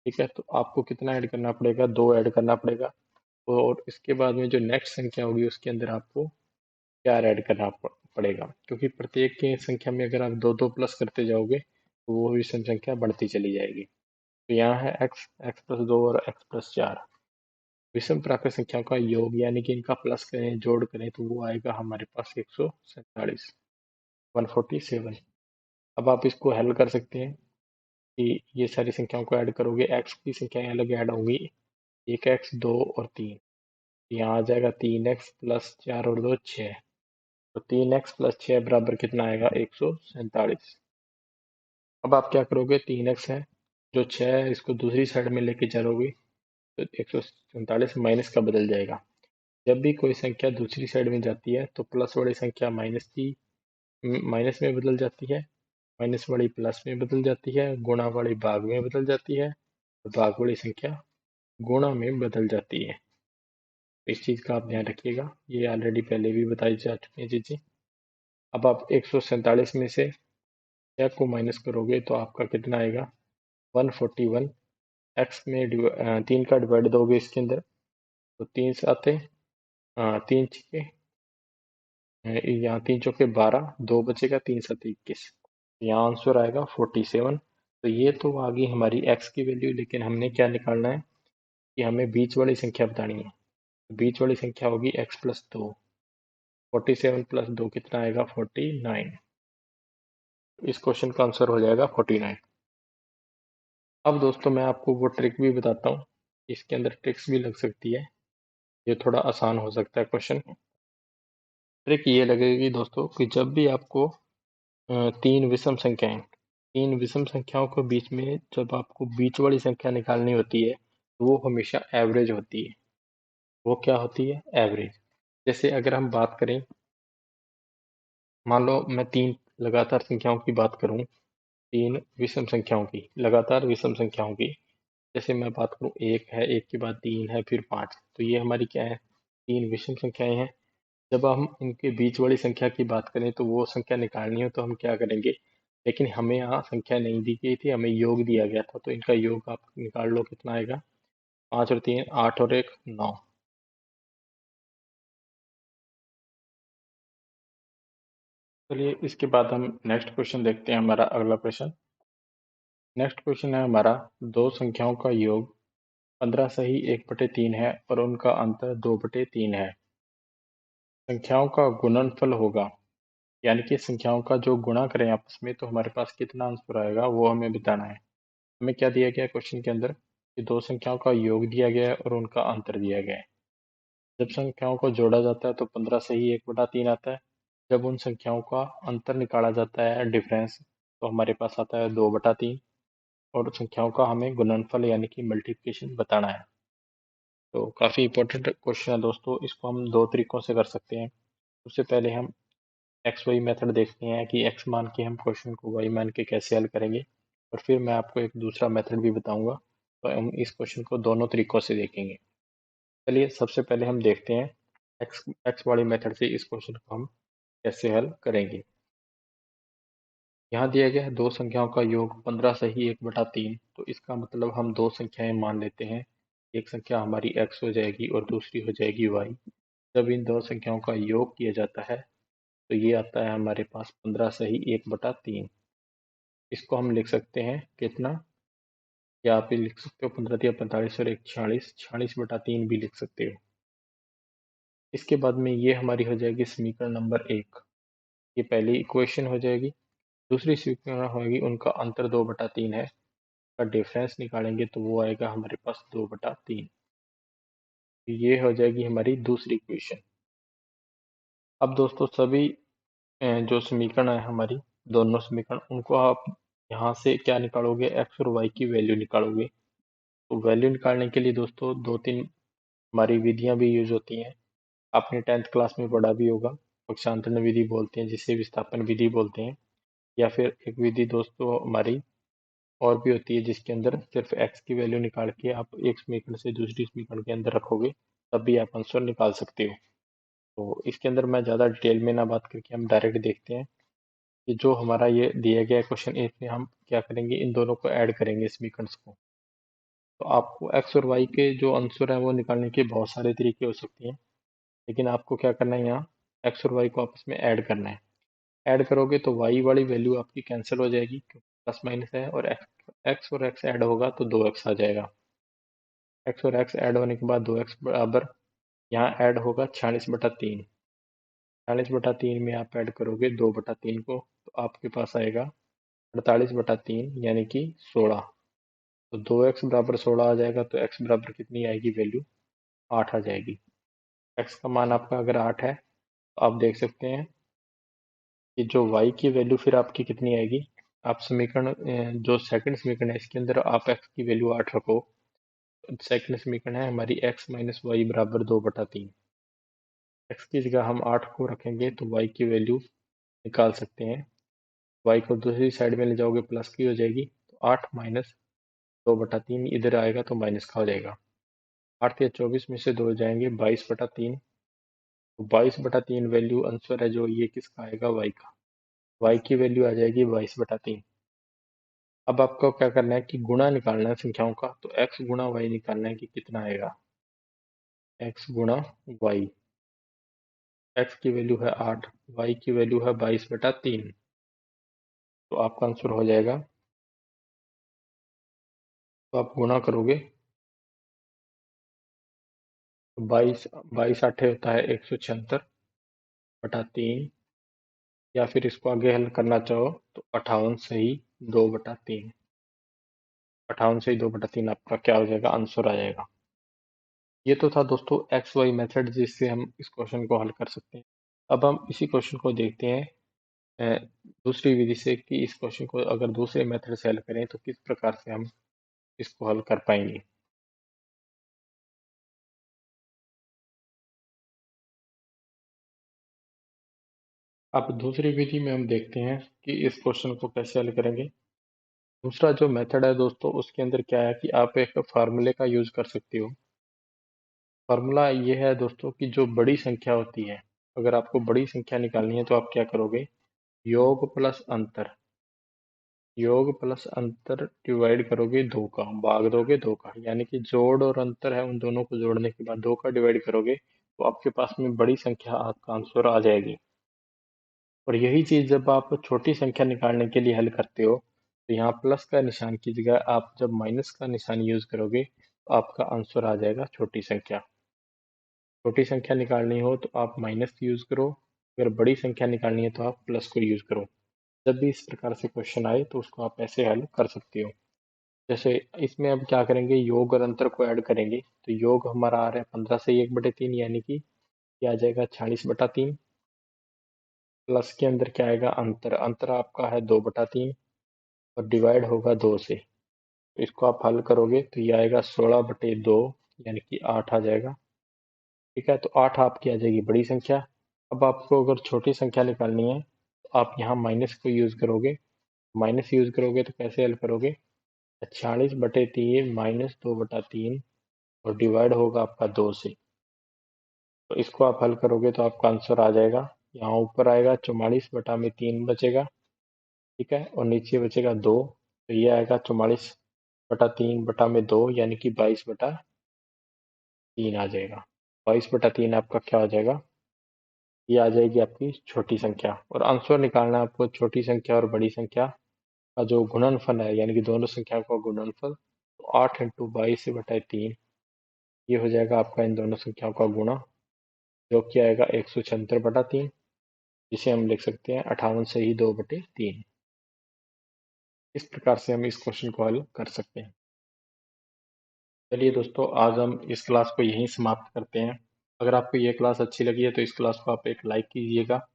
ठीक है, तो आपको कितना ऐड करना पड़ेगा, दो ऐड करना पड़ेगा। और इसके बाद में जो नेक्स्ट संख्या होगी उसके अंदर आपको चार ऐड करना पड़ेगा, क्योंकि प्रत्येक की संख्या में अगर आप दो दो प्लस करते जाओगे तो वो विषम संख्या बढ़ती चली जाएगी। तो यहाँ है x, x+2 और x+4। विषम प्राकृत संख्याओं का योग यानी कि इनका प्लस करें जोड़ करें तो वो आएगा हमारे पास 147, 147। अब आप इसको हल कर सकते हैं कि ये सारी संख्याओं को ऐड करोगे, x की संख्याएं अलग ऐड होंगी, 1x, 2 और 3। यहाँ आ जाएगा 3x प्लस 4 और 2 6। तो 3x प्लस 6 बराबर कितना आएगा, 147। अब आप क्या करोगे, 3x है जो 6 है इसको दूसरी साइड में लेके चलोगे तो 147 माइनस का बदल जाएगा। जब भी कोई संख्या दूसरी साइड में जाती है तो प्लस वाली संख्या माइनस में बदल जाती है, माइनस वाली प्लस में बदल जाती है, गुणा वाली भाग में बदल जाती है, और भाग वाली संख्या गुणा में बदल जाती है। इस चीज का आप ध्यान रखिएगा, ये ऑलरेडी पहले भी बताई जा चुकी है चीजें। अब आप 147 में से 6 को माइनस करोगे तो आपका कितना आएगा, 141। एक्स में 3 का डिवाइड दोगे इसके अंदर तो 3 साते, तीन छके, यहाँ 3 चौके 12, 2 बचेगा, 3 7 21। यहाँ आंसर आएगा 47। तो ये तो आ गई हमारी x की वैल्यू, लेकिन हमने क्या निकालना है कि हमें बीच वाली संख्या बतानी है। बीच वाली संख्या होगी x+2। 47 प्लस 2 कितना आएगा, 49। इस क्वेश्चन का आंसर हो जाएगा 49। अब दोस्तों मैं आपको वो ट्रिक भी बताता हूँ, इसके अंदर ट्रिक्स भी लग सकती है, ये थोड़ा आसान हो सकता है क्वेश्चन। ट्रिक ये लगेगी दोस्तों कि जब भी आपको तीन विषम संख्याओं के बीच में जब आपको बीच वाली संख्या निकालनी होती है तो वो हमेशा एवरेज होती है। वो क्या होती है, एवरेज। जैसे अगर हम बात करें, मान लो मैं तीन लगातार संख्याओं की बात करूं, तीन विषम संख्याओं की, लगातार विषम संख्याओं की। जैसे मैं बात करूं, एक है, एक के बाद तीन है, फिर पाँच, तो ये हमारी क्या है, तीन विषम संख्याएं हैं। जब हम इनके बीच वाली संख्या की बात करें तो वो संख्या निकालनी हो तो हम क्या करेंगे, लेकिन हमें यहाँ संख्या नहीं दी गई थी, हमें योग दिया गया था, तो इनका योग आप निकाल लो कितना आएगा, 5 और 3 8 और 1 9। चलिए इसके बाद हम नेक्स्ट क्वेश्चन देखते हैं, हमारा अगला क्वेश्चन। नेक्स्ट क्वेश्चन है हमारा, दो संख्याओं का योग 15 सही 1/3 है और उनका अंतर 2/3 है। संख्याओं का गुणनफल होगा, यानी कि संख्याओं का जो गुणा करें आपस में तो हमारे पास कितना आंसर आएगा वो हमें बताना है। हमें क्या दिया गया है क्वेश्चन के अंदर कि दो संख्याओं का योग दिया गया है और उनका अंतर दिया गया है। जब संख्याओं को जोड़ा जाता है तो 15 सही 1/3 आता है। जब उन संख्याओं का अंतर निकाला जाता है डिफरेंस तो हमारे पास आता है 2/3 और संख्याओं का हमें गुणनफल यानी कि मल्टीप्लिकेशन बताना है। तो काफ़ी इंपॉर्टेंट क्वेश्चन है दोस्तों, इसको हम दो तरीकों से कर सकते हैं। सबसे पहले हम एक्स वाई मेथड देखते हैं कि एक्स मान के हम क्वेश्चन को वाई मान के कैसे हल करेंगे, और फिर मैं आपको एक दूसरा मेथड भी बताऊंगा। तो हम इस क्वेश्चन को दोनों तरीकों से देखेंगे। चलिए सबसे पहले हम देखते हैं एक्स एक्स वाली मेथड से इस क्वेश्चन को हम कैसे हल करेंगे। यहाँ दिया गया है दो संख्याओं का योग 15 सही 1/3, तो इसका मतलब हम दो संख्याएं मान लेते हैं। एक संख्या हमारी x हो जाएगी और दूसरी हो जाएगी y। जब इन दो संख्याओं का योग किया जाता है तो ये आता है हमारे पास 15 सही 1/3। इसको हम लिख सकते हैं कितना, या आप ये लिख सकते हो 15 या 45 और 1 46, 46/3 भी लिख सकते हो। इसके बाद में ये हमारी हो जाएगी समीकरण नंबर 1, ये पहली इक्वेशन हो जाएगी। दूसरी समीकरण होगी उनका अंतर 2/3 है, का डिफरेंस निकालेंगे तो वो आएगा हमारे पास 2/3। ये हो जाएगी हमारी दूसरी इक्वेशन। अब दोस्तों सभी जो समीकरण है हमारी दोनों समीकरण उनको आप यहाँ से क्या निकालोगे, एक्स और वाई की वैल्यू निकालोगे। तो वैल्यू निकालने के लिए दोस्तों दो तीन हमारी विधियां भी यूज होती हैं। आपने 10th क्लास में पढ़ा भी होगा, पक्षांतरण विधि बोलते हैं जिसे विस्थापन विधि बोलते हैं। या फिर एक विधि दोस्तों हमारी और भी होती है जिसके अंदर सिर्फ x की वैल्यू निकाल के आप एक समीकरण से दूसरी समीकरण के अंदर रखोगे तब भी आप आंसर निकाल सकते हो। तो इसके अंदर मैं ज़्यादा डिटेल में ना बात करके हम डायरेक्ट देखते हैं कि जो हमारा ये दिया गया क्वेश्चन इसमें हम क्या करेंगे, इन दोनों को ऐड करेंगे समीकरणों को। तो आपको x और y के जो आंसर है वो निकालने के बहुत सारे तरीके हो सकते हैं, लेकिन आपको क्या करना है, यहाँ x और y को आपस में ऐड करना है। ऐड करोगे तो y वाली वैल्यू आपकी कैंसिल हो जाएगी क्योंकि प्लस माइनस है, और x और x ऐड होगा तो 2x आ जाएगा। x और x ऐड होने के बाद 2x बराबर यहाँ ऐड होगा 46/3। 46/3 में आप ऐड करोगे 2/3 को तो आपके पास आएगा 48/3 यानी कि 16। तो 2x बराबर 16 आ जाएगा तो x बराबर कितनी आएगी वैल्यू, 8 आ जाएगी। x का मान आपका अगर 8 है तो आप देख सकते हैं कि जो y की वैल्यू फिर आपकी कितनी आएगी। आप समीकरण जो सेकंड समीकरण है इसके अंदर आप x की वैल्यू 8 रखो। सेकंड समीकरण है हमारी x माइनस वाई बराबर 2/3। x की जगह हम 8 को रखेंगे तो y की वैल्यू निकाल सकते हैं। y को दूसरी साइड में ले जाओगे प्लस की हो जाएगी, तो 8 माइनस 2/3 इधर आएगा तो माइनस का हो जाएगा। 8 या 24 में से 2 जाएंगे 22/3। तो 22/3 वैल्यू आंसर है जो ये किसका आएगा, y का। y की वैल्यू आ जाएगी 22/3। अब आपको क्या करना है कि गुणा निकालना है संख्याओं का, तो x गुणा y निकालना है कि कितना आएगा, x गुणा y। x की वैल्यू है 8, y की वैल्यू है 22/3। तो आपका आंसर हो जाएगा, तो आप गुणा करोगे तो 22 8 होता है 176/3, या फिर इसको आगे हल करना चाहो तो 58 सही 2/3। 58 सही 2/3 आपका क्या हो जाएगा, आंसर आ जाएगा। ये तो था दोस्तों एक्स वाई मेथड जिससे हम इस क्वेश्चन को हल कर सकते हैं। अब हम इसी क्वेश्चन को देखते हैं अ, दूसरी विधि से कि इस क्वेश्चन को अगर दूसरे मेथड से हल करें तो किस प्रकार से हम इसको हल कर पाएंगे। अब दूसरी विधि में हम देखते हैं कि इस क्वेश्चन को कैसे हल करेंगे। दूसरा जो मेथड है दोस्तों उसके अंदर क्या है कि आप एक फार्मूले का यूज कर सकते हो। फार्मूला ये है दोस्तों कि जो बड़ी संख्या होती है, अगर आपको बड़ी संख्या निकालनी है तो आप क्या करोगे, योग प्लस अंतर, योग प्लस अंतर डिवाइड करोगे 2 का, भाग दोगे 2 का, यानी कि जोड़ और अंतर है उन दोनों को जोड़ने के बाद 2 का डिवाइड करोगे तो आपके पास में बड़ी संख्या आपका आंसर आ जाएगी। और यही चीज जब आप छोटी संख्या निकालने के लिए हल करते हो तो यहाँ प्लस का निशान की जगह आप जब माइनस का निशान यूज करोगे तो आपका आंसर आ जाएगा छोटी संख्या। छोटी संख्या निकालनी हो तो आप माइनस यूज करो, अगर बड़ी संख्या निकालनी है तो आप प्लस को यूज करो। जब भी इस प्रकार से क्वेश्चन आए तो उसको आप ऐसे हल कर सकते हो। जैसे इसमें अब क्या करेंगे, योग और अंतर को ऐड करेंगे। तो योग हमारा आ रहा है 15 से 1/3, यानी कि ये आ जाएगा 46/3। प्लस के अंदर क्या आएगा, अंतर, अंतर आपका है 2/3 और डिवाइड होगा 2 से। तो इसको आप हल करोगे तो ये आएगा 16/2, यानी कि 8 आ जाएगा। ठीक है, तो 8 आपकी आ जाएगी बड़ी संख्या। अब आपको अगर छोटी संख्या निकालनी है तो आप यहाँ माइनस को यूज करोगे। माइनस यूज करोगे तो कैसे हल करोगे, 46/3 -2/3 और डिवाइड होगा आपका 2 से। तो इसको आप हल करोगे तो आपका आंसर आ जाएगा, यहाँ ऊपर आएगा 44/3 बचेगा। ठीक है, और नीचे बचेगा 2। तो ये आएगा 44/3/2, यानी कि 22/3 आ जाएगा। 22/3 आपका क्या हो जाएगा, ये आ जाएगी आपकी छोटी संख्या। और आंसर निकालना है आपको छोटी संख्या और बड़ी संख्या का जो गुणनफल है, यानी कि दोनों संख्याओं का गुणनफल। तो 8 × 22/3 ये हो जाएगा आपका इन दोनों संख्याओं का गुणा, जो कि आएगा 176/3, जिसे हम लिख सकते हैं 58 से ही 2/3। इस प्रकार से हम इस क्वेश्चन को हल कर सकते हैं। चलिए दोस्तों, आज हम इस क्लास को यहीं समाप्त करते हैं। अगर आपको ये क्लास अच्छी लगी है तो इस क्लास को आप एक लाइक कीजिएगा,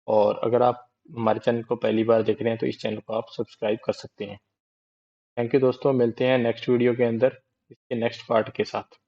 और अगर आप हमारे चैनल को पहली बार देख रहे हैं तो इस चैनल को आप सब्सक्राइब कर सकते हैं। थैंक यू दोस्तों, मिलते हैं नेक्स्ट वीडियो के अंदर इसके नेक्स्ट पार्ट के साथ।